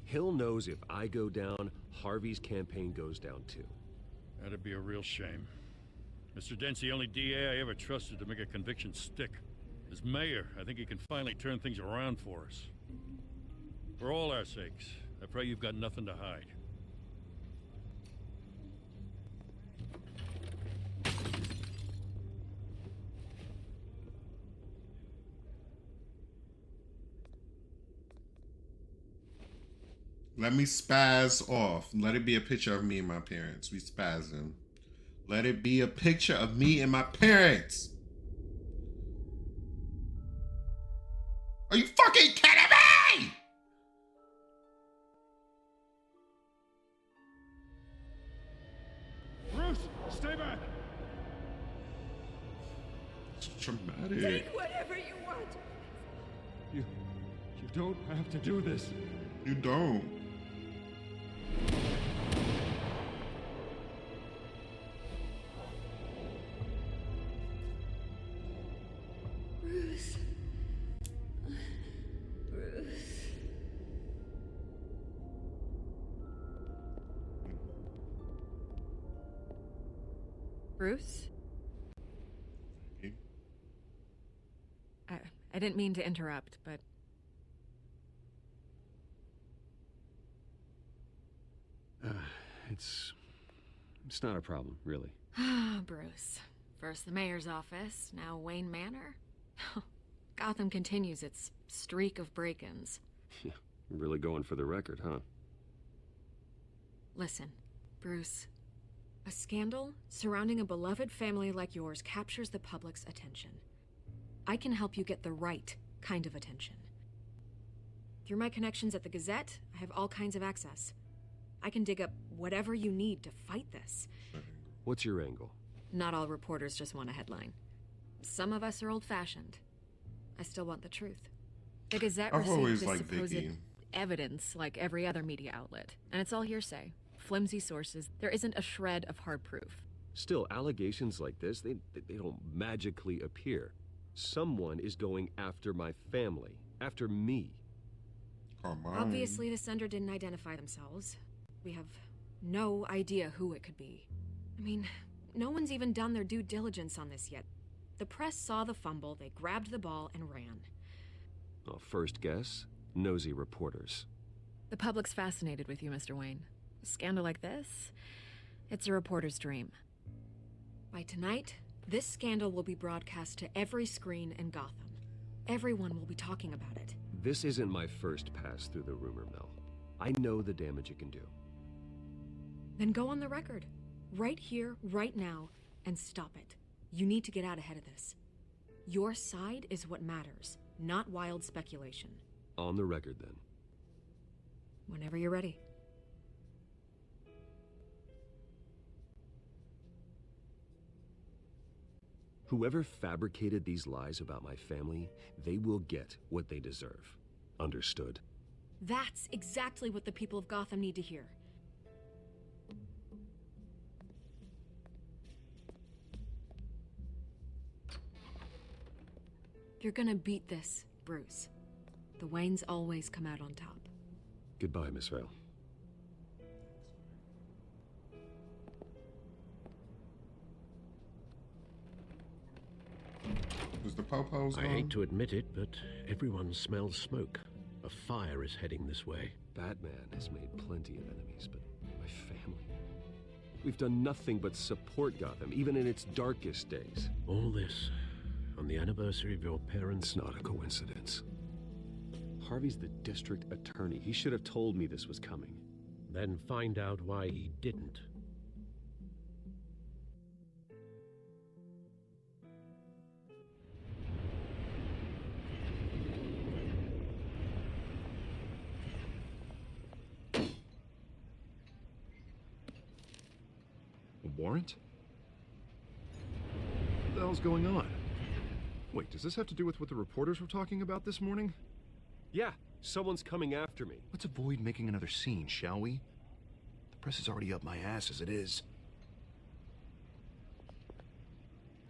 Hill knows if I go down, Harvey's campaign goes down too. That'd be a real shame. Mr. Dent's the only DA I ever trusted to make a conviction stick. As mayor, I think he can finally turn things around for us. For all our sakes, I pray you've got nothing to hide. Let me spaz off. Let it be a picture of me and my parents. We spazzing. Let it be a picture of me and my parents. Are you fucking kidding me? Bruce, stay back! It's traumatic. Take whatever you want. You don't have to do this. You don't. Bruce. Bruce. Bruce? I didn't mean to interrupt, but It's not a problem, really. Ah, Bruce. First the mayor's office, now Wayne Manor. Gotham continues its streak of break-ins. Yeah, really going for the record, huh? Listen, Bruce. A scandal surrounding a beloved family like yours captures the public's attention. I can help you get the right kind of attention. Through my connections at the Gazette, I have all kinds of access. I can dig up whatever you need to fight this. What's your angle? Not all reporters just want a headline. Some of us are old-fashioned. I still want the truth. The Gazette I've always received this liked supposed Vicky. evidence like every other media outlet, and it's all hearsay. Flimsy sources. There isn't a shred of hard proof. Still, allegations like this, they don't magically appear. Someone is going after my family, after me. Obviously, the sender didn't identify themselves. We have no idea who it could be. I mean, no one's even done their due diligence on this yet. The press saw the fumble, they grabbed the ball and ran. Well, first guess, nosy reporters. The public's fascinated with you, Mr. Wayne. A scandal like this, it's a reporter's dream. By tonight, this scandal will be broadcast to every screen in Gotham. Everyone will be talking about it. This isn't my first pass through the rumor mill. I know the damage it can do. Then go on the record. Right here, right now, and stop it. You need to get out ahead of this. Your side is what matters, not wild speculation. On the record, then. Whenever you're ready. Whoever fabricated these lies about my family, they will get what they deserve. Understood? That's exactly what the people of Gotham need to hear. You're gonna beat this, Bruce. The Waynes always come out on top. Goodbye, Miss Vale. Was the po-pos I on? hate to admit it, but everyone smells smoke. A fire is heading this way. Batman has made plenty of enemies, but my family... We've done nothing but support Gotham, even in its darkest days. All this on the anniversary of your parents' It's not a coincidence. Harvey's the district attorney. He should have told me this was coming. Then find out why he didn't. A warrant? What the hell's going on? Wait, does this have to do with what the reporters were talking about this morning? Yeah, someone's coming after me. Let's avoid making another scene, shall we? The press is already up my ass as it is.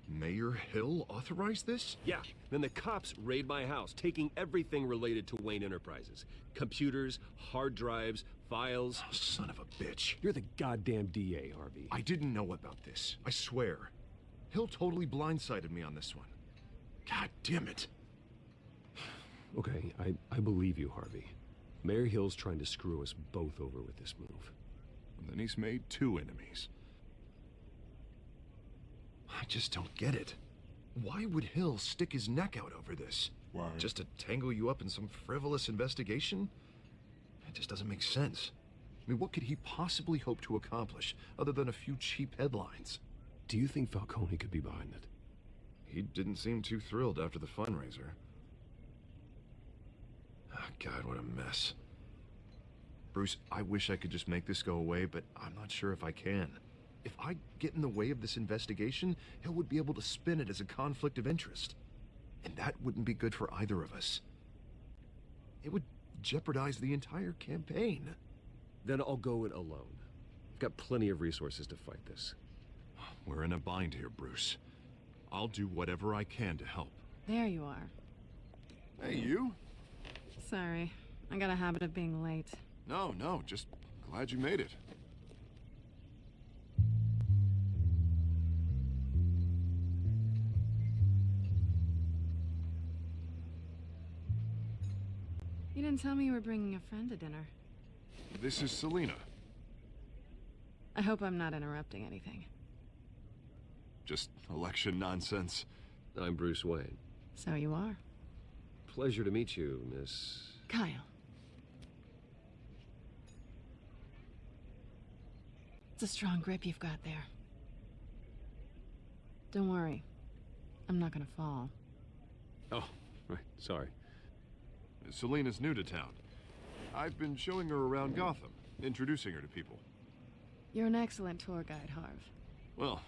Mayor Hill authorized this? Yeah, then the cops raid my house, taking everything related to Wayne Enterprises. Computers, hard drives, files. Oh, son of a bitch. You're the goddamn DA, Harvey. I didn't know about this. I swear. Hill totally blindsided me on this one. God damn it. Okay, I believe you, Harvey. Mayor Hill's trying to screw us both over with this move. And then he's made two enemies. I just don't get it. Why would Hill stick his neck out over this? Why? Just to tangle you up in some frivolous investigation? It just doesn't make sense. I mean, what could he possibly hope to accomplish other than a few cheap headlines? Do you think Falcone could be behind it? He didn't seem too thrilled after the fundraiser. Oh, God, what a mess. Bruce, I wish I could just make this go away, but I'm not sure if I can. If I get in the way of this investigation, Hill would be able to spin it as a conflict of interest. And that wouldn't be good for either of us. It would jeopardize the entire campaign. Then I'll go it alone. I've got plenty of resources to fight this. We're in a bind here, Bruce. I'll do whatever I can to help. There you are. Hey, you? Sorry. I got a habit of being late. No, just glad you made it. You didn't tell me you were bringing a friend to dinner. This is Selena. I hope I'm not interrupting anything. Just election nonsense. I'm Bruce Wayne. So you are. Pleasure to meet you, Miss... Kyle. It's a strong grip you've got there. Don't worry. I'm not gonna fall. Oh, right, sorry. Selena's new to town. I've been showing her around Gotham, introducing her to people. You're an excellent tour guide, Harv. Well,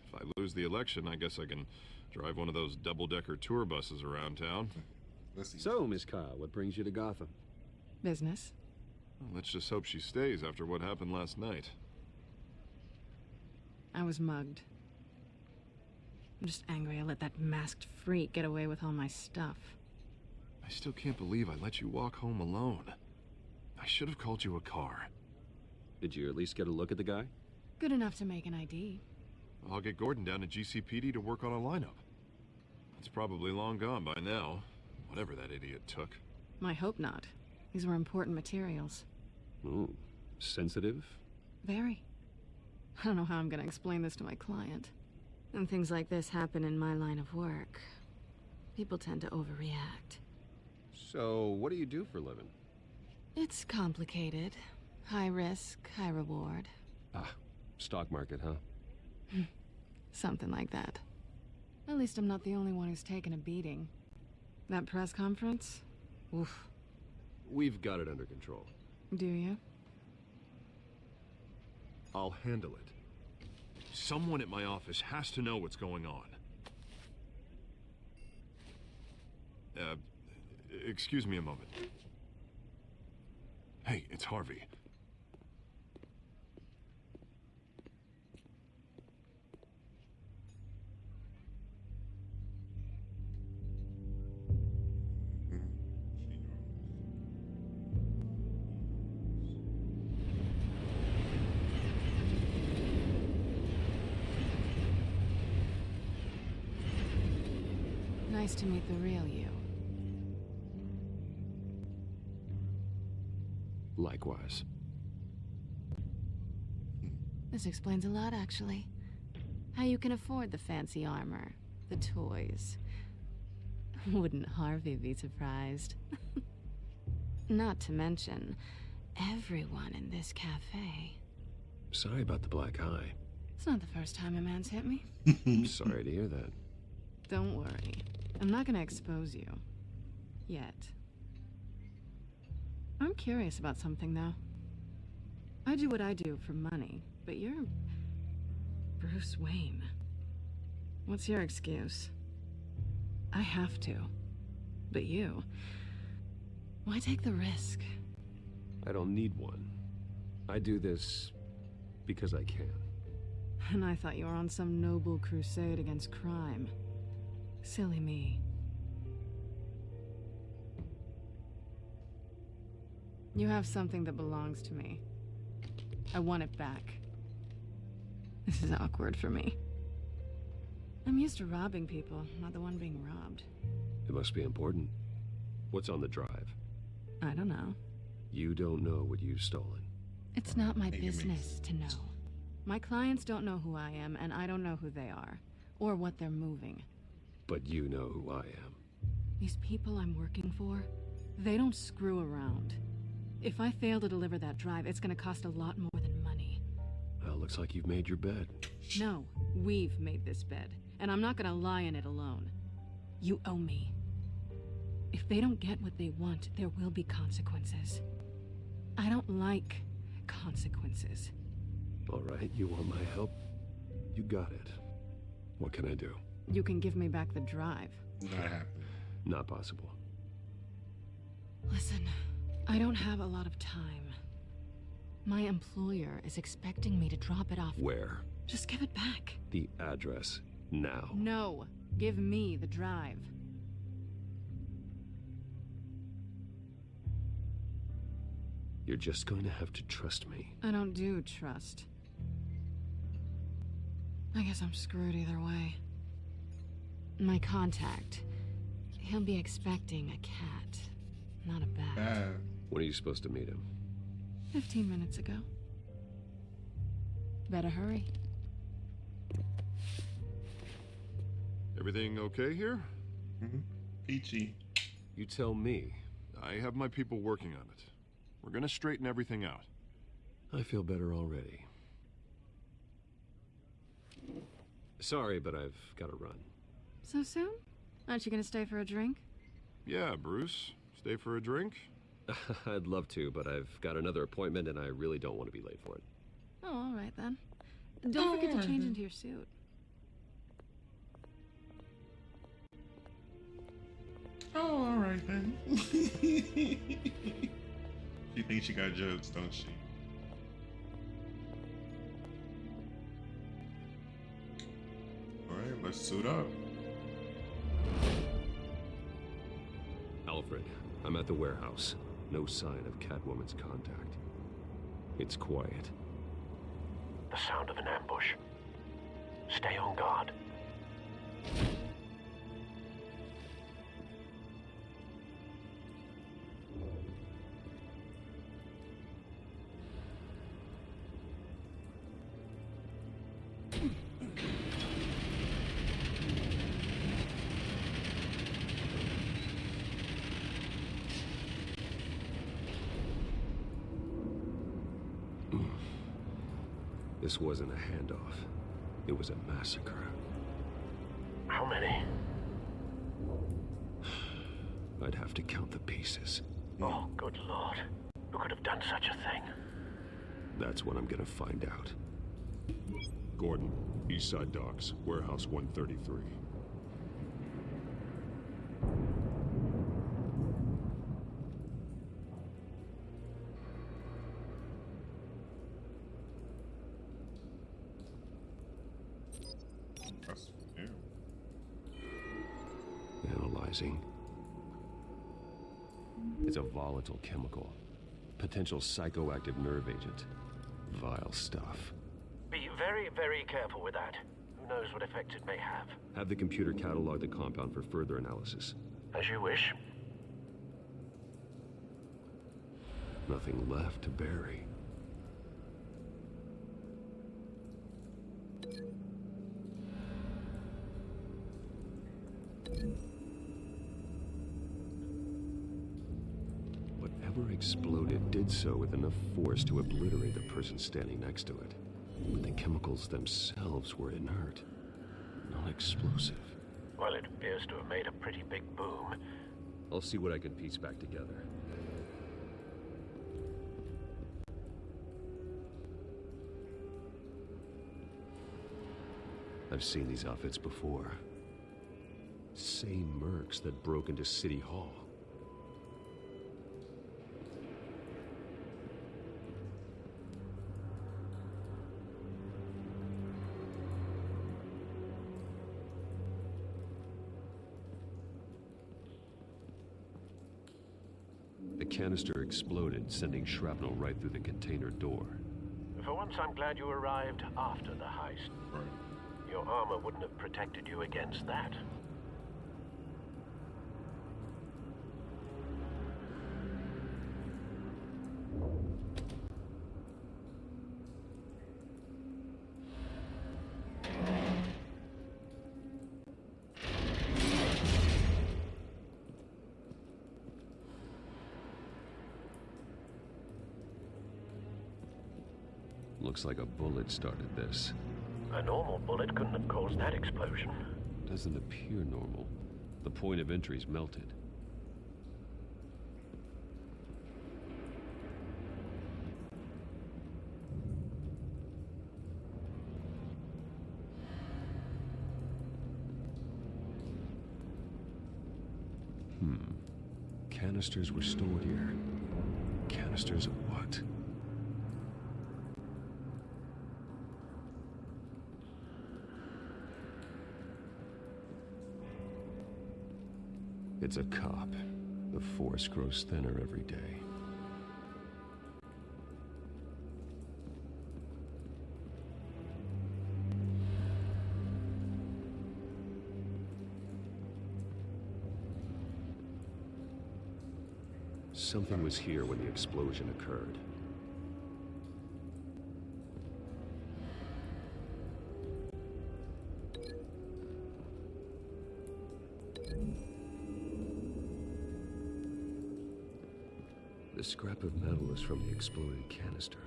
if I lose the election, I guess I can drive one of those double-decker tour buses around town. So, Miss Kyle, what brings you to Gotham? Business. Well, let's just hope she stays after what happened last night. I was mugged. I'm just angry I let that masked freak get away with all my stuff. I still can't believe I let you walk home alone. I should have called you a car. Did you at least get a look at the guy? Good enough to make an ID. I'll get Gordon down to GCPD to work on a lineup. It's probably long gone by now, whatever that idiot took. I hope not. These were important materials. Ooh, sensitive? Very. I don't know how I'm gonna explain this to my client. When things like this happen in my line of work, people tend to overreact. So, what do you do for a living? It's complicated. High risk, high reward. Ah, stock market, huh? Something like that. At least I'm not the only one who's taken a beating. That press conference? Oof. We've got it under control. Do you? I'll handle it. Someone at my office has to know what's going on. Excuse me a moment. Hey, it's Harvey. Nice to meet the real you. Likewise. This explains a lot, actually. How you can afford the fancy armor, the toys. Wouldn't Harvey be surprised? Not to mention, everyone in this cafe. Sorry about the black eye. It's not the first time a man's hit me. I'm sorry to hear that. Don't worry. I'm not gonna expose you. Yet. I'm curious about something, though. I do what I do for money, but you're... Bruce Wayne. What's your excuse? I have to. But you... Why take the risk? I don't need one. I do this because I can. And I thought you were on some noble crusade against crime. Silly me. You have something that belongs to me. I want it back. This is awkward for me. I'm used to robbing people, not the one being robbed. It must be important. What's on the drive? I don't know. You don't know what you've stolen. It's not my business to know. My clients don't know who I am, and I don't know who they are, or what they're moving. But you know who I am. These people I'm working for, they don't screw around. If I fail to deliver that drive, it's gonna cost a lot more than money. Well, looks like you've made your bed. No, we've made this bed, and I'm not gonna lie in it alone. You owe me. If they don't get what they want, there will be consequences. I don't like consequences. All right, you want my help? You got it. What can I do? You can give me back the drive. Not happening. Not possible. Listen, I don't have a lot of time. My employer is expecting me to drop it off. Where? Just give it back. The address, now. No, give me the drive. You're just going to have to trust me. I don't do trust. I guess I'm screwed either way. My contact, he'll be expecting a cat, not a bat. When are you supposed to meet him? 15 minutes ago. Better hurry. Everything okay here? Peachy. You tell me. I have my people working on it. We're gonna straighten everything out. I feel better already. Sorry, but I've got to run. So soon? Aren't you gonna stay for a drink? Yeah, Bruce. Stay for a drink? I'd love to, but I've got another appointment and I really don't want to be late for it. Oh, all right then. Don't forget to change into your suit. Oh, all right then. She thinks she got jokes, don't she? All right, let's suit up. Alfred, I'm at the warehouse. No sign of Catwoman's contact. It's quiet. The sound of an ambush. Stay on guard. This wasn't a handoff. It was a massacre. How many? I'd have to count the pieces. Oh, good lord. Who could have done such a thing? That's what I'm gonna find out. Gordon, Eastside Docks, Warehouse 133. Analyzing. It's a volatile chemical. Potential psychoactive nerve agent. Vile stuff. Be very, very careful with that. Who knows what effect it may have. Have the computer catalog the compound for further analysis. As you wish. Nothing left to bury. Whatever exploded did so with enough force to obliterate the person standing next to it. But the chemicals themselves were inert, non-explosive. Well, it appears to have made a pretty big boom. I'll see what I can piece back together. I've seen these outfits before. Same mercs that broke into City Hall. The canister exploded, sending shrapnel right through the container door. For once, I'm glad you arrived after the heist. Right. Your armor wouldn't have protected you against that. Looks like a bullet started this. A normal bullet couldn't have caused that explosion. Doesn't appear normal. The point of entry's melted. Canisters were stored here. Canisters of what? It's a cop. The force grows thinner every day. Something was here when the explosion occurred. The scrap of metal is from the exploded canister.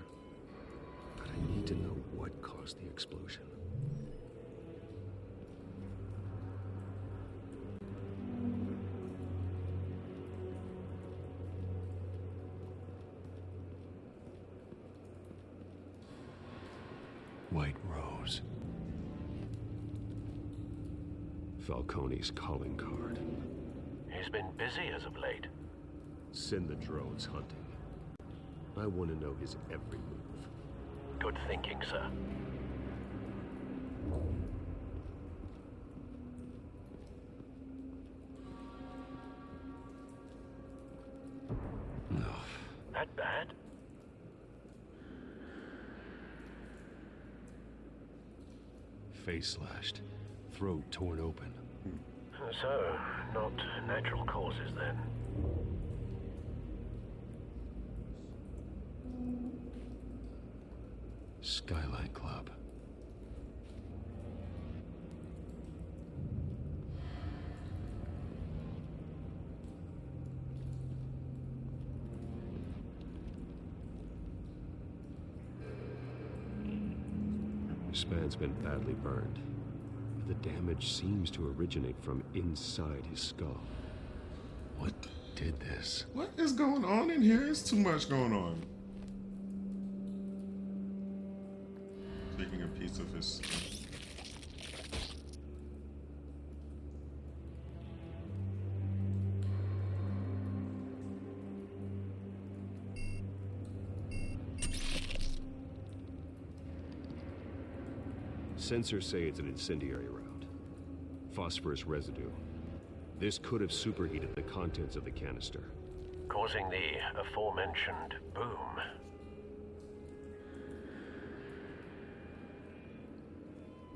But I need to know what caused the explosion. White Rose. Falcone's calling card. He's been busy as of late. Send the drones hunting. I want to know his every move. Good thinking, sir. No. That bad? Face slashed. Throat torn open. So, not natural causes then. Skylight Club. This man's been badly burned. The damage seems to originate from inside his skull. What did this? What is going on in here? There's too much going on. Taking a piece of his skull. Sensors say it's an incendiary round. Phosphorus residue. This could have superheated the contents of the canister, Causing the aforementioned boom.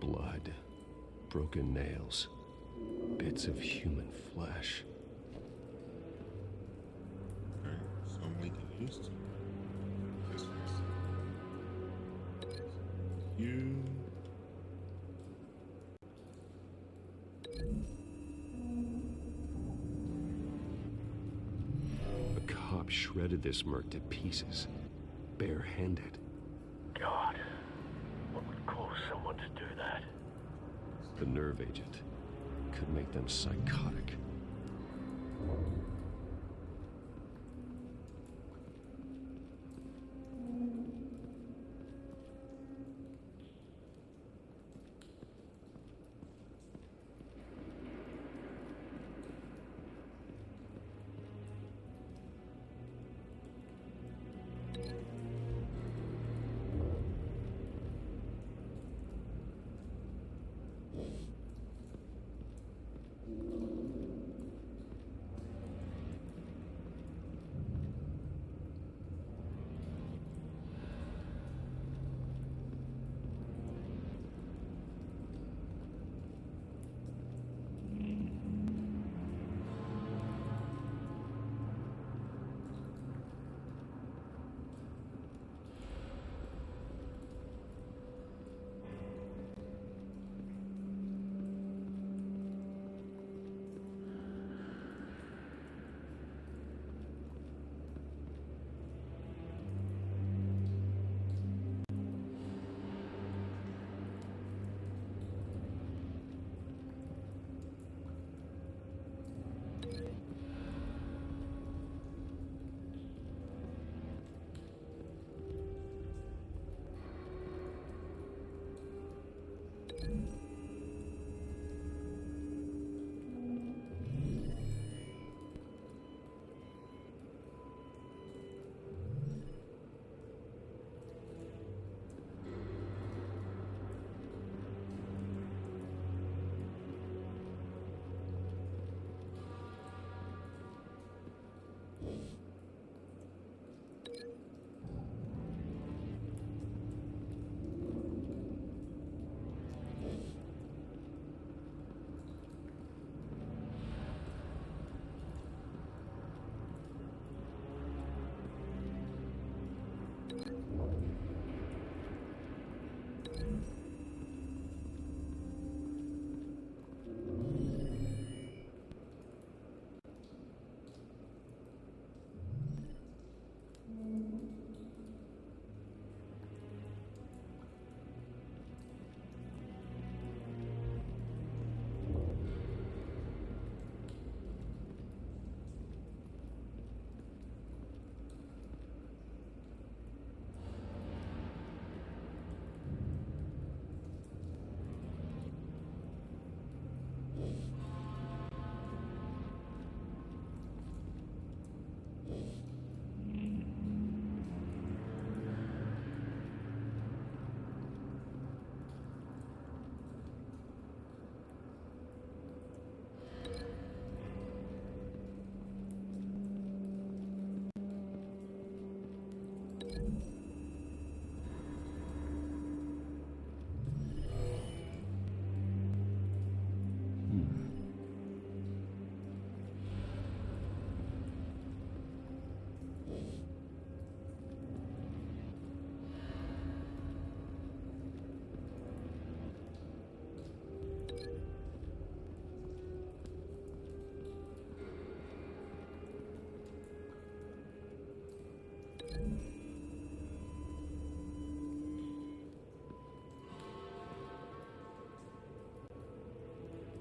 blood, broken nails, bits of human flesh. Okay, so I'm linking used to this one. You. A cop shredded this merc to pieces, barehanded. God, what would cause someone to do that? The nerve agent could make them psychotic.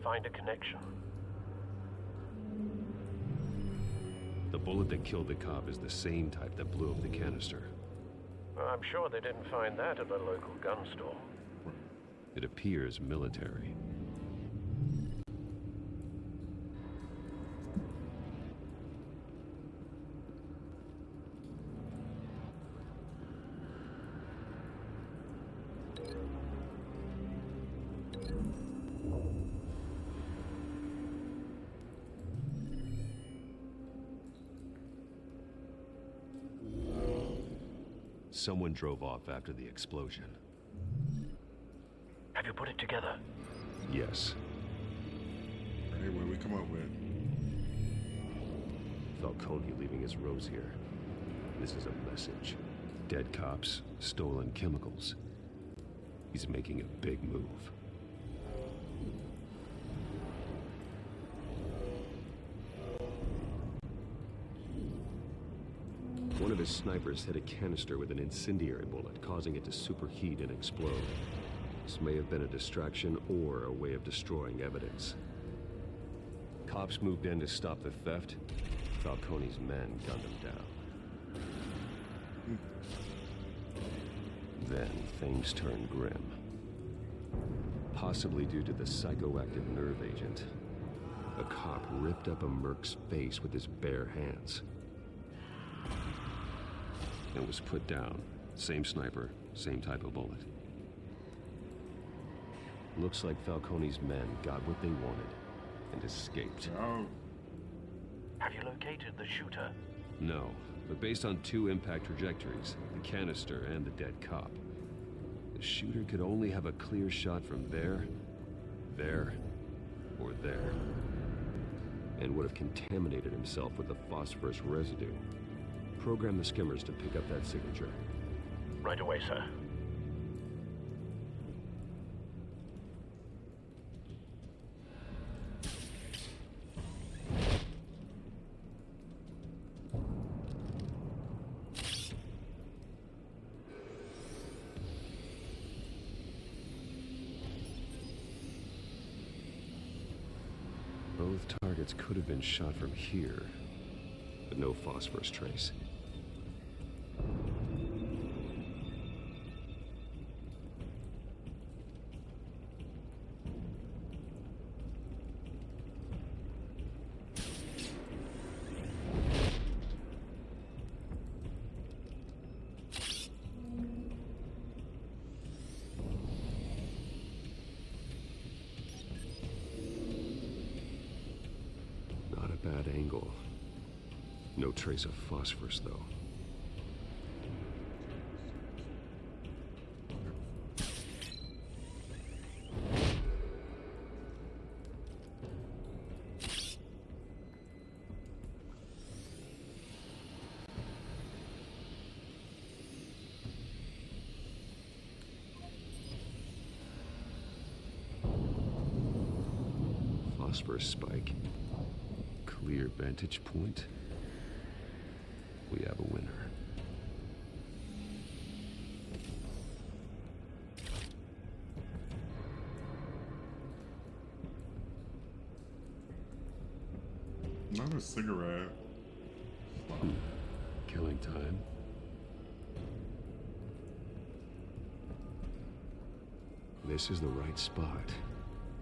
Find a connection. The bullet that killed the cop is the same type that blew up the canister. Well, I'm sure they didn't find that at the local gun store. It appears military. Someone drove off after the explosion. Have you put it together? Yes. Hey, what do we come up with? Falcone leaving his rose here. This is a message. Dead cops, stolen chemicals. He's making a big move. One of his snipers hit a canister with an incendiary bullet, causing it to superheat and explode. This may have been a distraction or a way of destroying evidence. Cops moved in to stop the theft. Falcone's men gunned him down. Then things turned grim. Possibly due to the psychoactive nerve agent. A cop ripped up a merc's face with his bare hands. And was put down. Same sniper, same type of bullet. Looks like Falcone's men got what they wanted and escaped. Oh. Have you located the shooter? No, but based on two impact trajectories, the canister and the dead cop, the shooter could only have a clear shot from there, or there, and would have contaminated himself with the phosphorus residue. Program the skimmers to pick up that signature. Right away, sir. Both targets could have been shot from here, but no phosphorus trace. Not a bad angle. No trace of phosphorus, though. Phosphorus spike. Clear vantage point. We have a winner. Not a cigarette. Killing time. This is the right spot.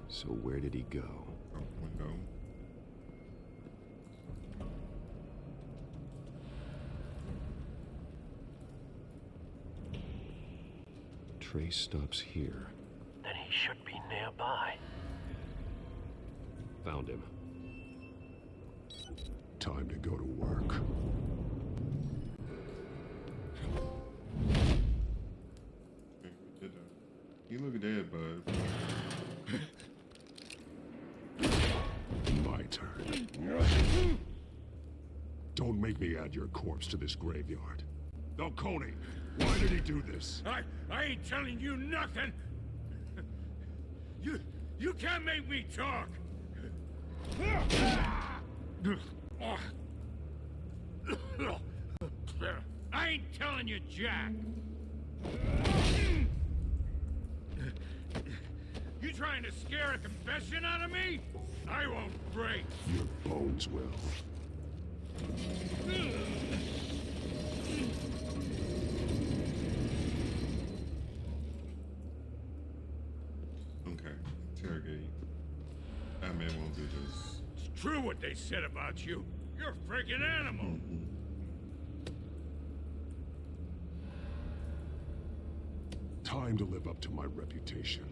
So where did he go? Out window. Trace stops here. Then he should be nearby. Found him. Time to go to work. Okay, we did that. You look dead, bud. My turn. Don't make me add your corpse to this graveyard. Falcone, why did he do this? I ain't telling you nothing. You can't make me talk. I ain't telling you, Jack. You trying to scare a confession out of me? I won't break. Your bones will. Okay, interrogate. That man won't do this. It's true what they said about you. You're a freaking animal. Time to live up to my reputation.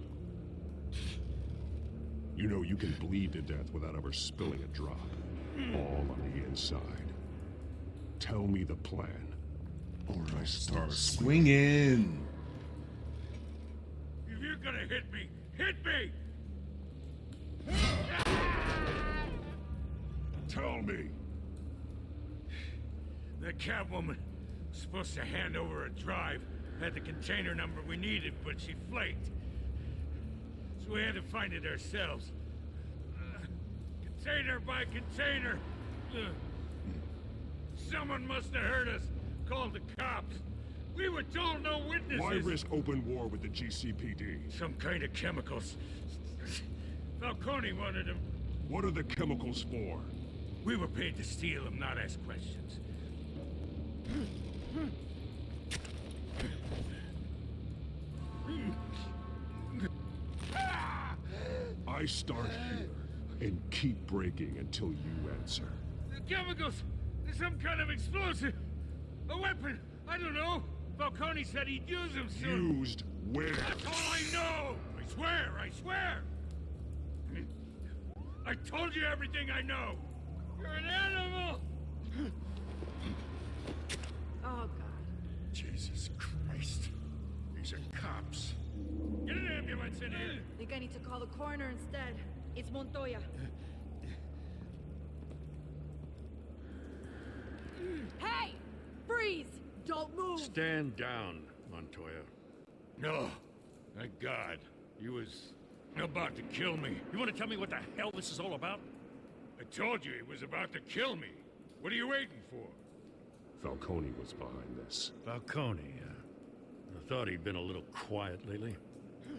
You know you can bleed to death without ever spilling a drop. All on the inside. Tell me the plan. Or I start swinging. If you're gonna hit me, hit me! Tell me. That Catwoman was supposed to hand over a drive. Had the container number we needed, but she flaked. So we had to find it ourselves. Container by container. Someone must have heard us. Called the cops. We were told no witnesses. Why risk open war with the GCPD? Some kind of chemicals. Falcone wanted them. What are the chemicals for? We were paid to steal them, not ask questions. I start here and keep breaking until you answer. The chemicals! There's some kind of explosive! A weapon! I don't know! Falcone said he'd use them soon! Used where? That's all I know! I swear! I swear! I told you everything I know! You're an animal! Oh, God. Jesus Christ. These are cops. Get an ambulance in here! I think I need to call the coroner instead. It's Montoya. Hey! Freeze! Don't move! Stand down, Montoya. No. Thank God. He was about to kill me. You want to tell me what the hell this is all about? I told you he was about to kill me. What are you waiting for? Falcone was behind this. Falcone, I thought he'd been a little quiet lately.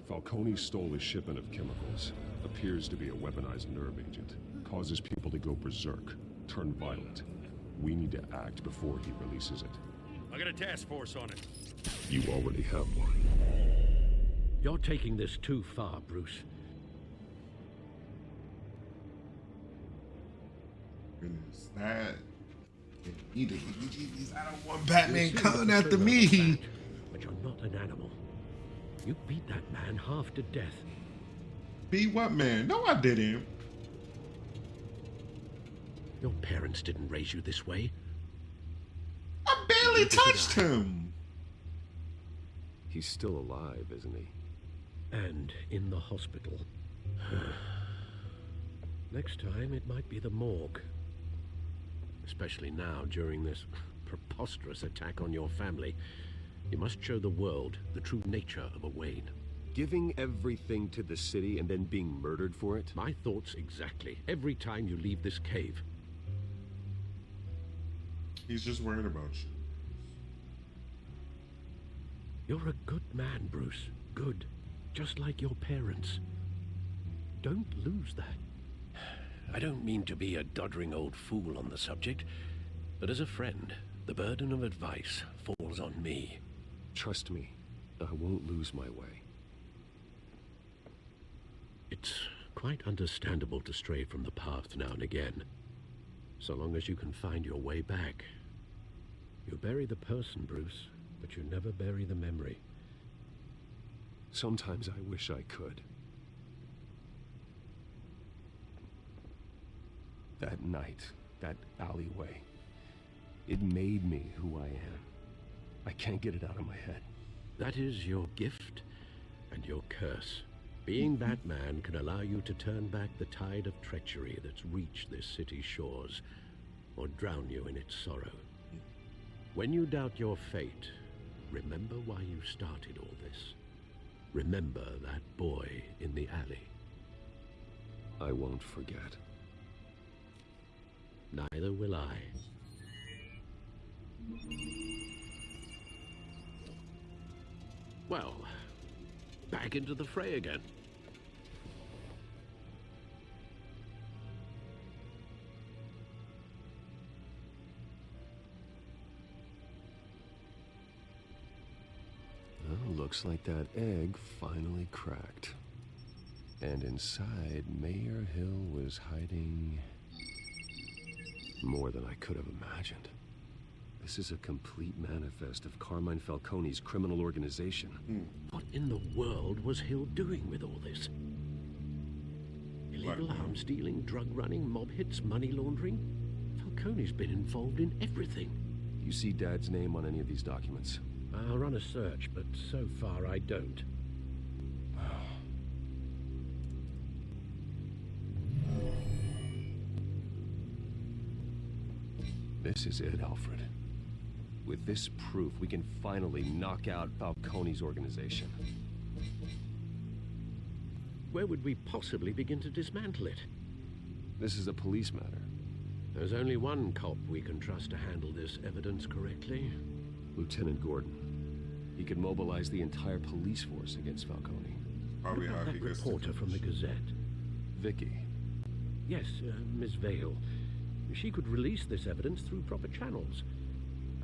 Falcone stole a shipment of chemicals. Appears to be a weaponized nerve agent. Causes people to go berserk, turn violent. We need to act before he releases it. I got a task force on it. You already have one. You're taking this too far, Bruce. Goodness, that. I don't want Batman coming after me. But you're not an animal. You beat that man half to death. Beat what man? No, I didn't. Your parents didn't raise you this way. I barely touched him. He's still alive, isn't he? And in the hospital. Next time, it might be the morgue. Especially now, during this preposterous attack on your family. You must show the world the true nature of a Wayne. Giving everything to the city and then being murdered for it? My thoughts exactly. Every time you leave this cave. He's just worried about you. You're a good man, Bruce. Good. Just like your parents. Don't lose that. I don't mean to be a doddering old fool on the subject, but as a friend, the burden of advice falls on me. Trust me, I won't lose my way. It's quite understandable to stray from the path now and again. So long as you can find your way back. You bury the person, Bruce, but you never bury the memory. Sometimes I wish I could. That night, that alleyway, it made me who I am. I can't get it out of my head. That is your gift and your curse. Being Batman can allow you to turn back the tide of treachery that's reached this city's shores, or drown you in its sorrow. When you doubt your fate, remember why you started all this. Remember that boy in the alley. I won't forget. Neither will I. Well, back into the fray again. Well, looks like that egg finally cracked. And inside, Mayor Hill was hiding more than I could have imagined. This is a complete manifest of Carmine Falcone's criminal organization. What in the world was Hill doing with all this? Illegal arms dealing, drug running, mob hits, money laundering? Falcone's been involved in everything. You see Dad's name on any of these documents? I'll run a search, but so far I don't. This is it, Alfred. With this proof, we can finally knock out Falcone's organization. Where would we possibly begin to dismantle it? This is a police matter. There's only one cop we can trust to handle this evidence correctly. Lieutenant Gordon. He could mobilize the entire police force against Falcone. Probably how that he gets reporter from the Gazette. Vicky. Yes, Miss Vale. She could release this evidence through proper channels.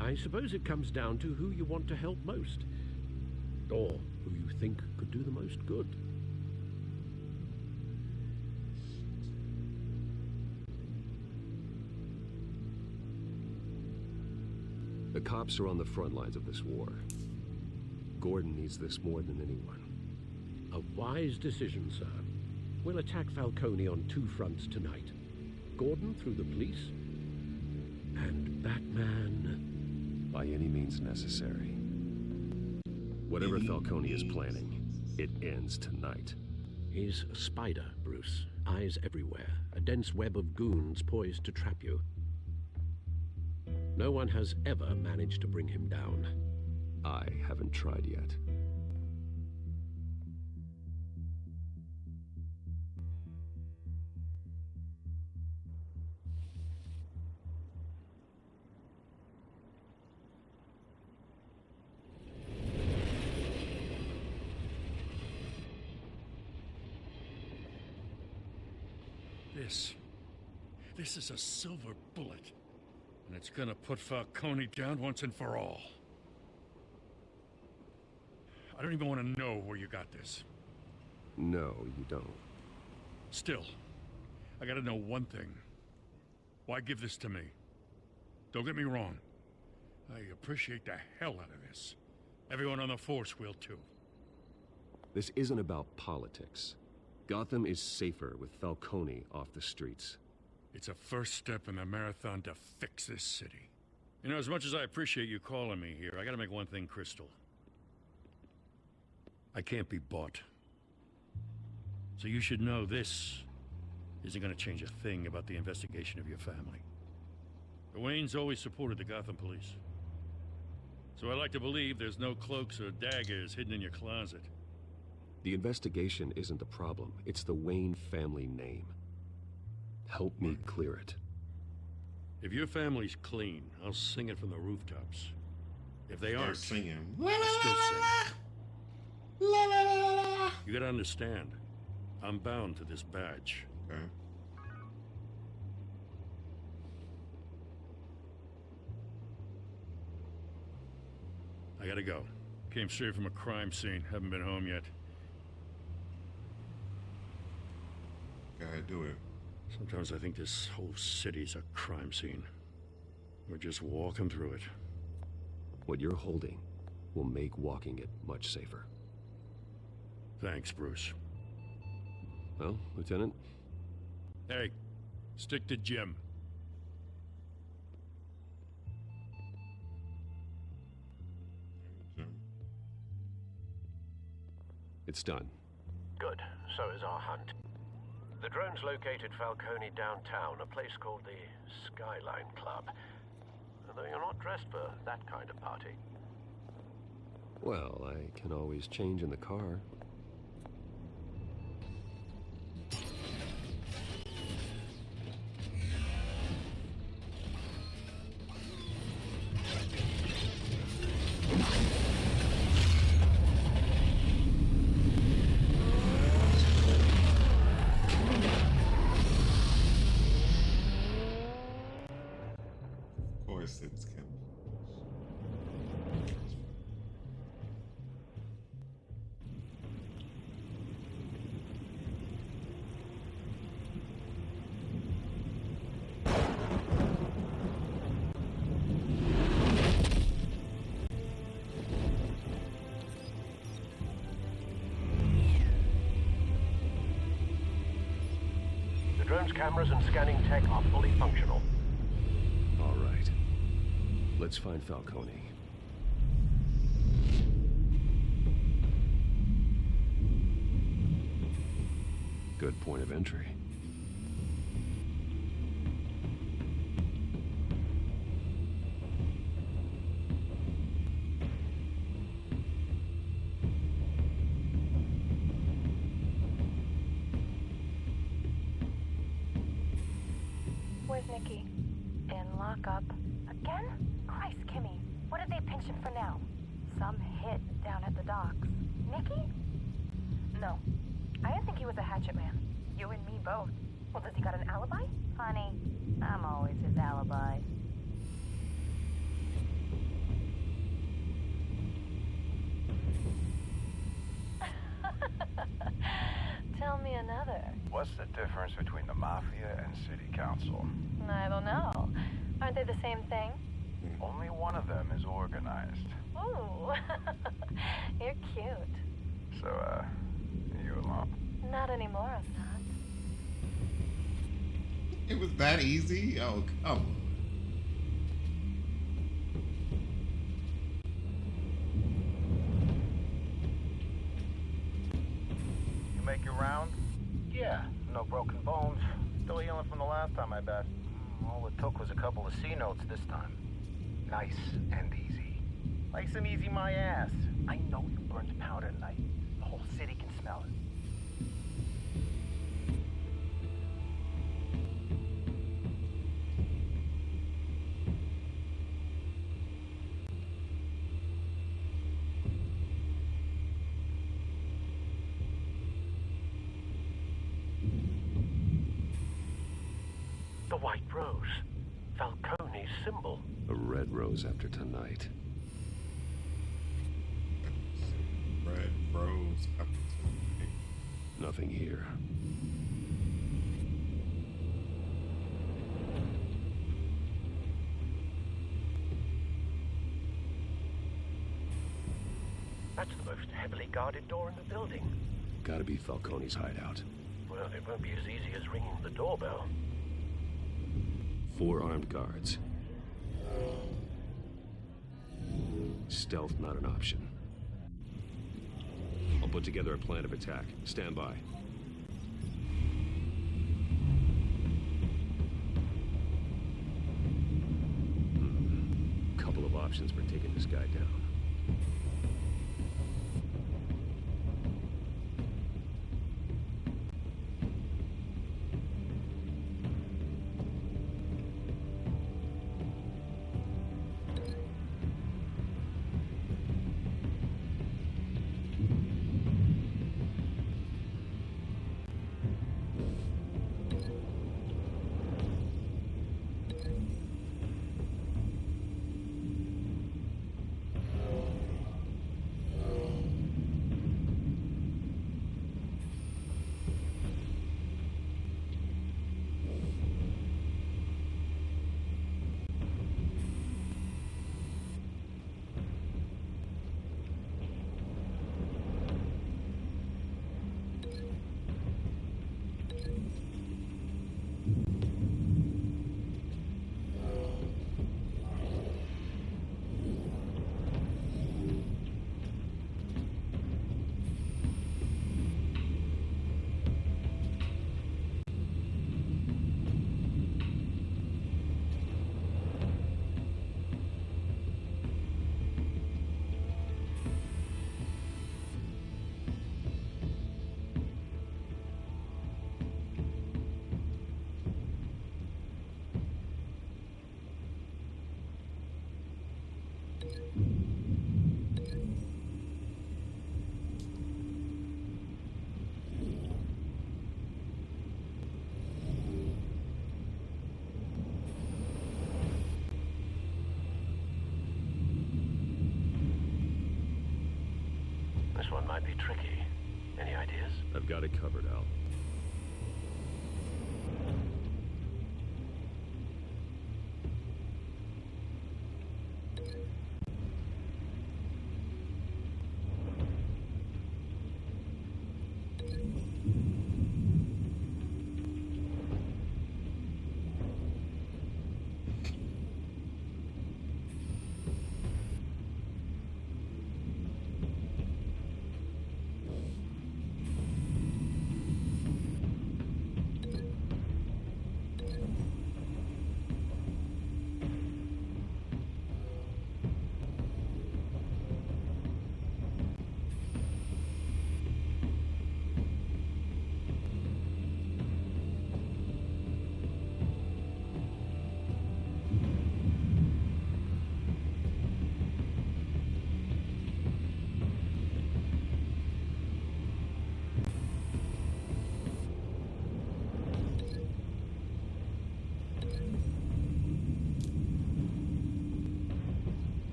I suppose it comes down to who you want to help most. Or who you think could do the most good. The cops are on the front lines of this war. Gordon needs this more than anyone. A wise decision, sir. We'll attack Falcone on two fronts tonight. Gordon through the police, and Batman... by any means necessary. Whatever Falcone is planning, it ends tonight. He's a spider, Bruce. Eyes everywhere. A dense web of goons poised to trap you. No one has ever managed to bring him down. I haven't tried yet. This is a silver bullet. And it's gonna put Falcone down once and for all. I don't even want to know where you got this. No, you don't. Still, I gotta know one thing. Why give this to me? Don't get me wrong. I appreciate the hell out of this. Everyone on the force will too. This isn't about politics. Gotham is safer with Falcone off the streets. It's a first step in the marathon to fix this city. You know, as much as I appreciate you calling me here, I gotta make one thing crystal. I can't be bought. So you should know this isn't gonna change a thing about the investigation of your family. The Waynes always supported the Gotham police. So I like to believe there's no cloaks or daggers hidden in your closet. The investigation isn't the problem. It's the Wayne family name. Help me clear it. If your family's clean, I'll sing it from the rooftops. If they aren't, singing. I'll still sing. You gotta understand, I'm bound to this badge. Okay. I gotta go. Came straight from a crime scene. Haven't been home yet. Gotta do it. Sometimes I think this whole city's a crime scene. We're just walking through it. What you're holding will make walking it much safer. Thanks, Bruce. Well, Lieutenant? Hey, stick to Jim. It's done. Good. So is our hunt. The drones located Falcone downtown, a place called the Skyline Club. Though you're not dressed for that kind of party. Well, I can always change in the car. drones, cameras, and scanning tech are fully functional. All right. Let's find Falcone. Good point of entry. Where's Nicky? In lockup. Again? Christ, Kimmy. What did they pinch him for now? Some hit down at the docks. Nicky? No. I didn't think he was a hatchet man. You and me both. Well, does he got an alibi? Honey, I'm always his alibi. Tell me another. What's the difference between the Mafia and City Council? I don't know. Aren't they the same thing? Only one of them is organized. Ooh. You're cute. So, you alone? Not anymore, I'm not. It was that easy? Oh, come on. You make your rounds? Yeah, no broken bones. Still healing from the last time, I bet. All it took was a couple of C notes this time. Nice and easy. Nice and easy, my ass. I know you burned powder tonight. The whole city can smell it. The White Rose. Falcone's symbol. A red rose after tonight. Red rose after tonight. Nothing here. That's the most heavily guarded door in the building. Gotta be Falcone's hideout. Well, it won't be as easy as ringing the doorbell. 4 armed guards. Stealth not an option. I'll put together a plan of attack. Stand by. Couple of options for taking this guy down. This one might be tricky. Any ideas? I've got it covered, Al.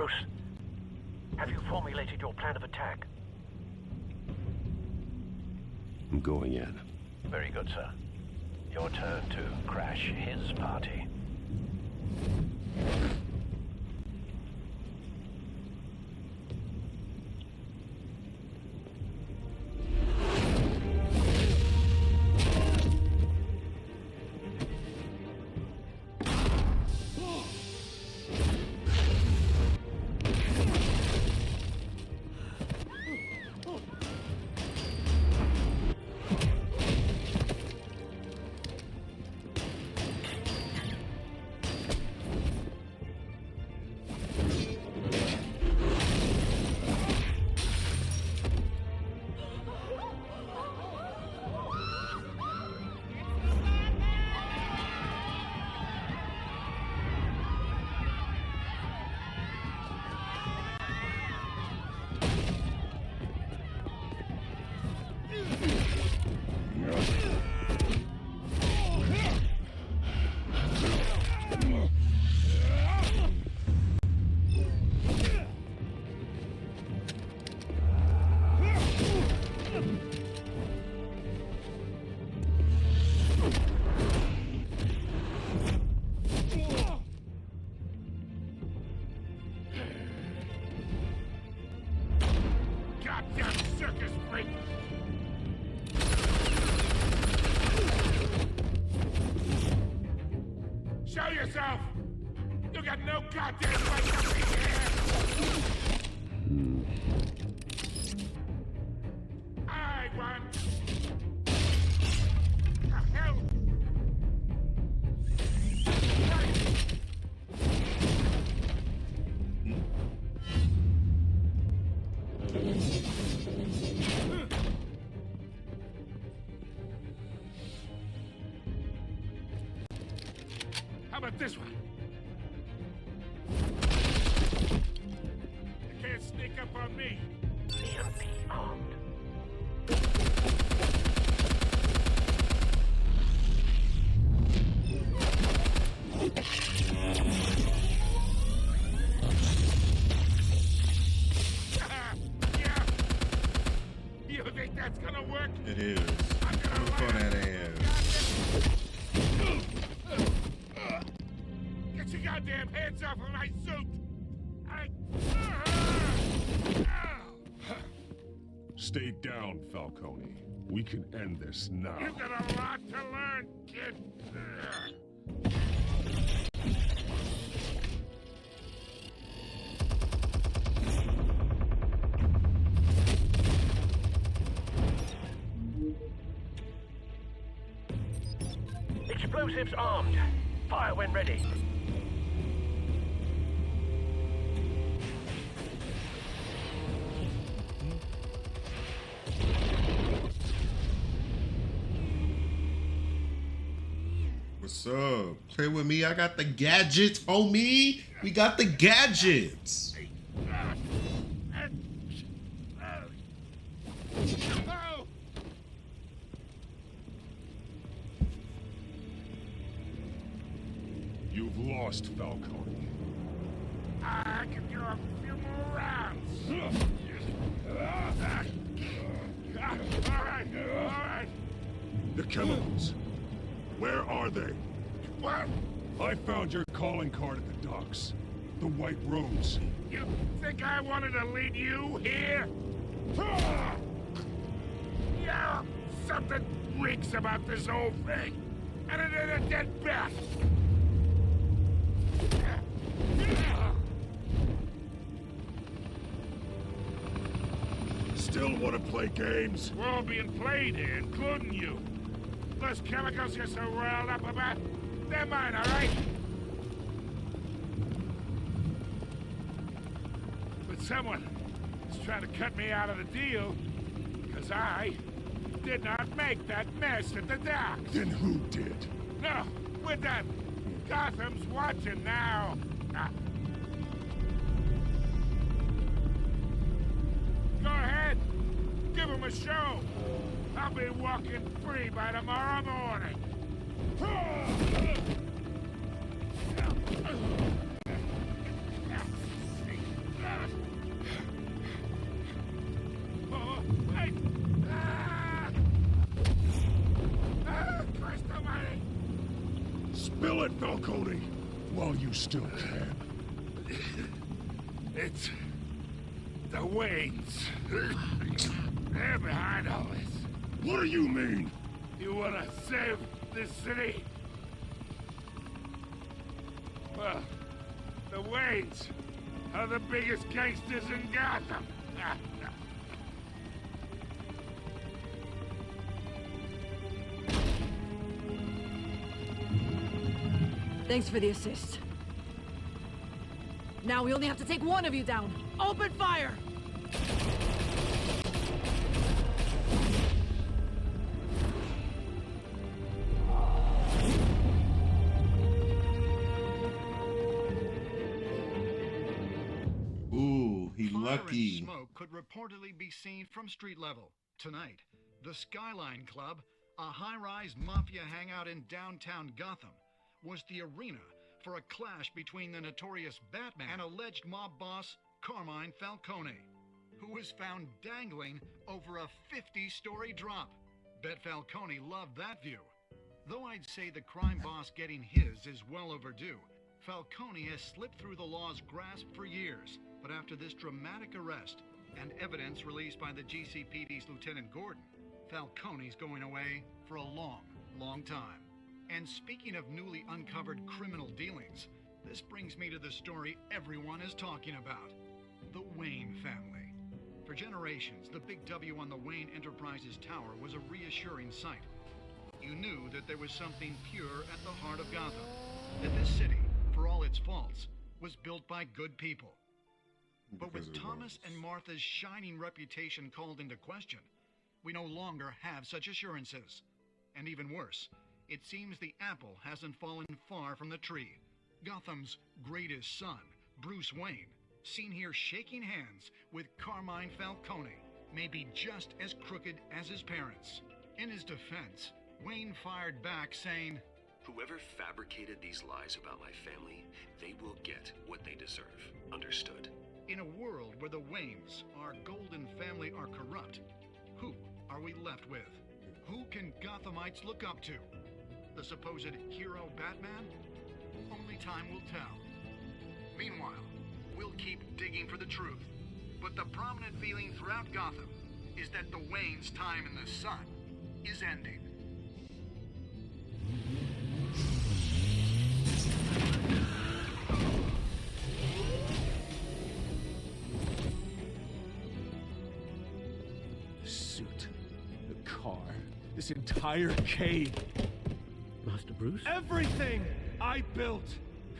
Bruce, have you formulated your plan of attack? I'm going in. Very good, sir. Your turn to crash his party. Show yourself! You got no goddamn right to be here! I won! The hell? How about this one? You can't sneak up on me. EMP armed. Yeah. You think that's gonna work? It is. Look on that ass. Get your goddamn hands off of my suit! Stay down, Falcone. We can end this now. You've got a lot to learn, kid. Explosives armed. Fire when ready. What's up? Play with me. I got the gadgets, homie. We got the gadgets. You've lost, Falcone. I can do a few more rounds. All right. The chemicals. Where are they? What? I found your calling card at the docks. The White Rose. You think I wanted to lead you here? Yeah, something reeks about this whole thing. And it ain't a dead bat. Still want to play games? We're all being played here, including you. Those chemicals you're so riled up about, they're mine, all right? But someone is trying to cut me out of the deal because I did not make that mess at the docks. Then who did? No, we're done. Gotham's watching now. Go ahead. Give him a show. I'll be walking free by tomorrow morning. it, Falcone, while you still can. It's the Waynes. They're behind all this. What do you mean? You want to save this city? Well, the Waynes are the biggest gangsters in Gotham. Thanks for the assist. Now we only have to take one of you down. Open fire! Ooh, he Fire lucky. and smoke could reportedly be seen from street level. Tonight, the Skyline Club, a high-rise mafia hangout in downtown Gotham, was the arena for a clash between the notorious Batman and alleged mob boss Carmine Falcone, who was found dangling over a 50-story drop. Bet Falcone loved that view. Though I'd say the crime boss getting his is well overdue, Falcone has slipped through the law's grasp for years. But after this dramatic arrest and evidence released by the GCPD's Lieutenant Gordon, Falcone's going away for a long, long time. And speaking of newly uncovered criminal dealings, this brings me to the story everyone is talking about. The Wayne family. For generations, the big W on the Wayne Enterprises Tower was a reassuring sight. You knew that there was something pure at the heart of Gotham. That this city, for all its faults, was built by good people. But with Thomas and Martha's shining reputation called into question, we no longer have such assurances. And even worse, it seems the apple hasn't fallen far from the tree. Gotham's greatest son, Bruce Wayne, seen here shaking hands with Carmine Falcone, may be just as crooked as his parents. In his defense, Wayne fired back saying, "Whoever fabricated these lies about my family, they will get what they deserve. Understood?" In a world where the Waynes, our golden family, are corrupt, who are we left with? Who can Gothamites look up to? The supposed hero Batman? Only time will tell. Meanwhile, we'll keep digging for the truth. But the prominent feeling throughout Gotham is that the Waynes' time in the sun is ending. The suit, the car, this entire cave. Master Bruce? Everything I built!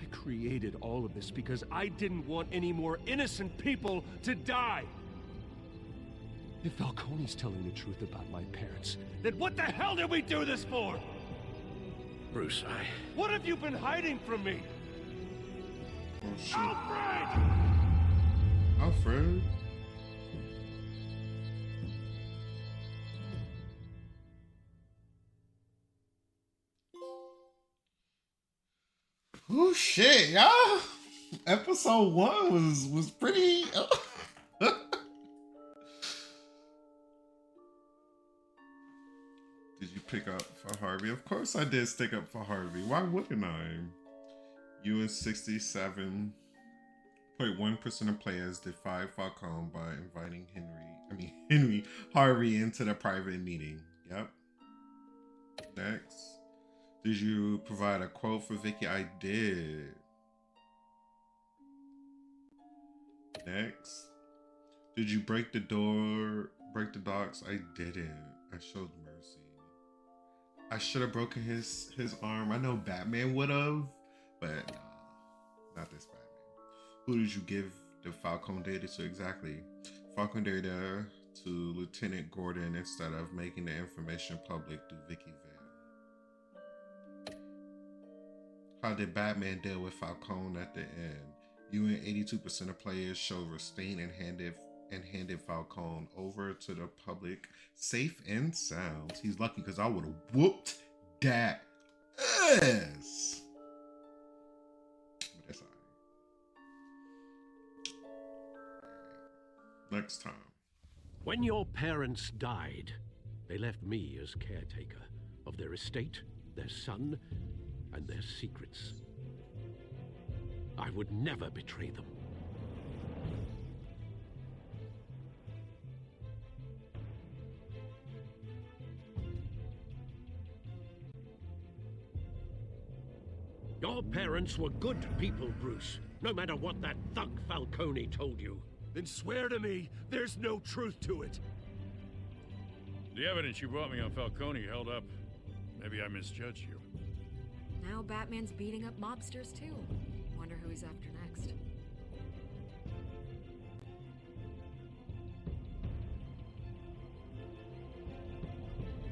I created all of this because I didn't want any more innocent people to die! If Falcone's telling the truth about my parents, then what the hell did we do this for? Bruce, What have you been hiding from me? Oh, shit. Alfred! Alfred? Oh shit, y'all! Episode 1 was pretty. Did you pick up for Harvey? Of course I did stick up for Harvey. Why wouldn't I? You and 67.1% of players defied Falcone by inviting Henry Harvey into the private meeting. Yep. Next. Did you provide a quote for Vicky? I did. Next. Did you break the docks? I didn't. I showed mercy. I should have broken his arm. I know Batman would have, but nah, not this Batman. Who did you give the Falcone data to exactly? Falcone data to Lieutenant Gordon instead of making the information public through Vicky Vale. How did Batman deal with Falcone at the end? You and 82% of players showed restraint and handed Falcone over to the public safe and sound. He's lucky because I would have whooped that ass. But that's all right. Next time. When your parents died, they left me as caretaker of their estate, their son, and their secrets. I would never betray them. Your parents were good people, Bruce, no matter what that thug Falcone told you. Then swear to me there's no truth to it. The evidence you brought me on Falcone held up. Maybe I misjudged you. Now Batman's beating up mobsters too. Wonder who he's after next.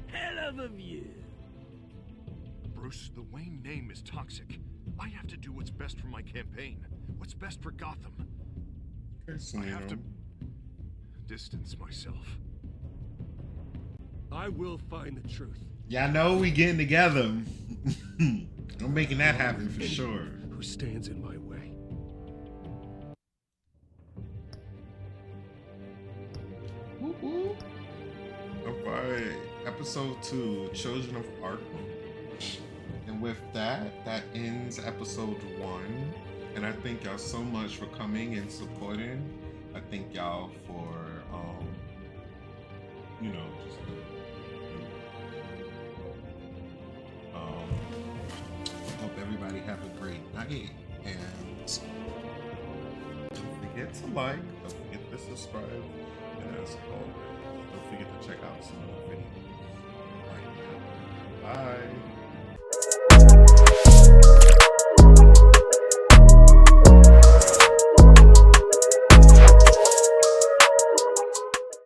Hell of a view. Bruce, the Wayne name is toxic. I have to do what's best for my campaign. What's best for Gotham. I have to distance myself. I will find the truth. Y'all know we getting together. I'm making that happen for sure. Who stands in my way? Alright, episode 2, Children of Arkham. And with that, that ends episode 1. And I thank y'all so much for coming and supporting. I thank y'all for, just hope everybody have a great night. And don't forget to like, don't forget to subscribe, and as always, don't forget to check out some more videos right now. Bye.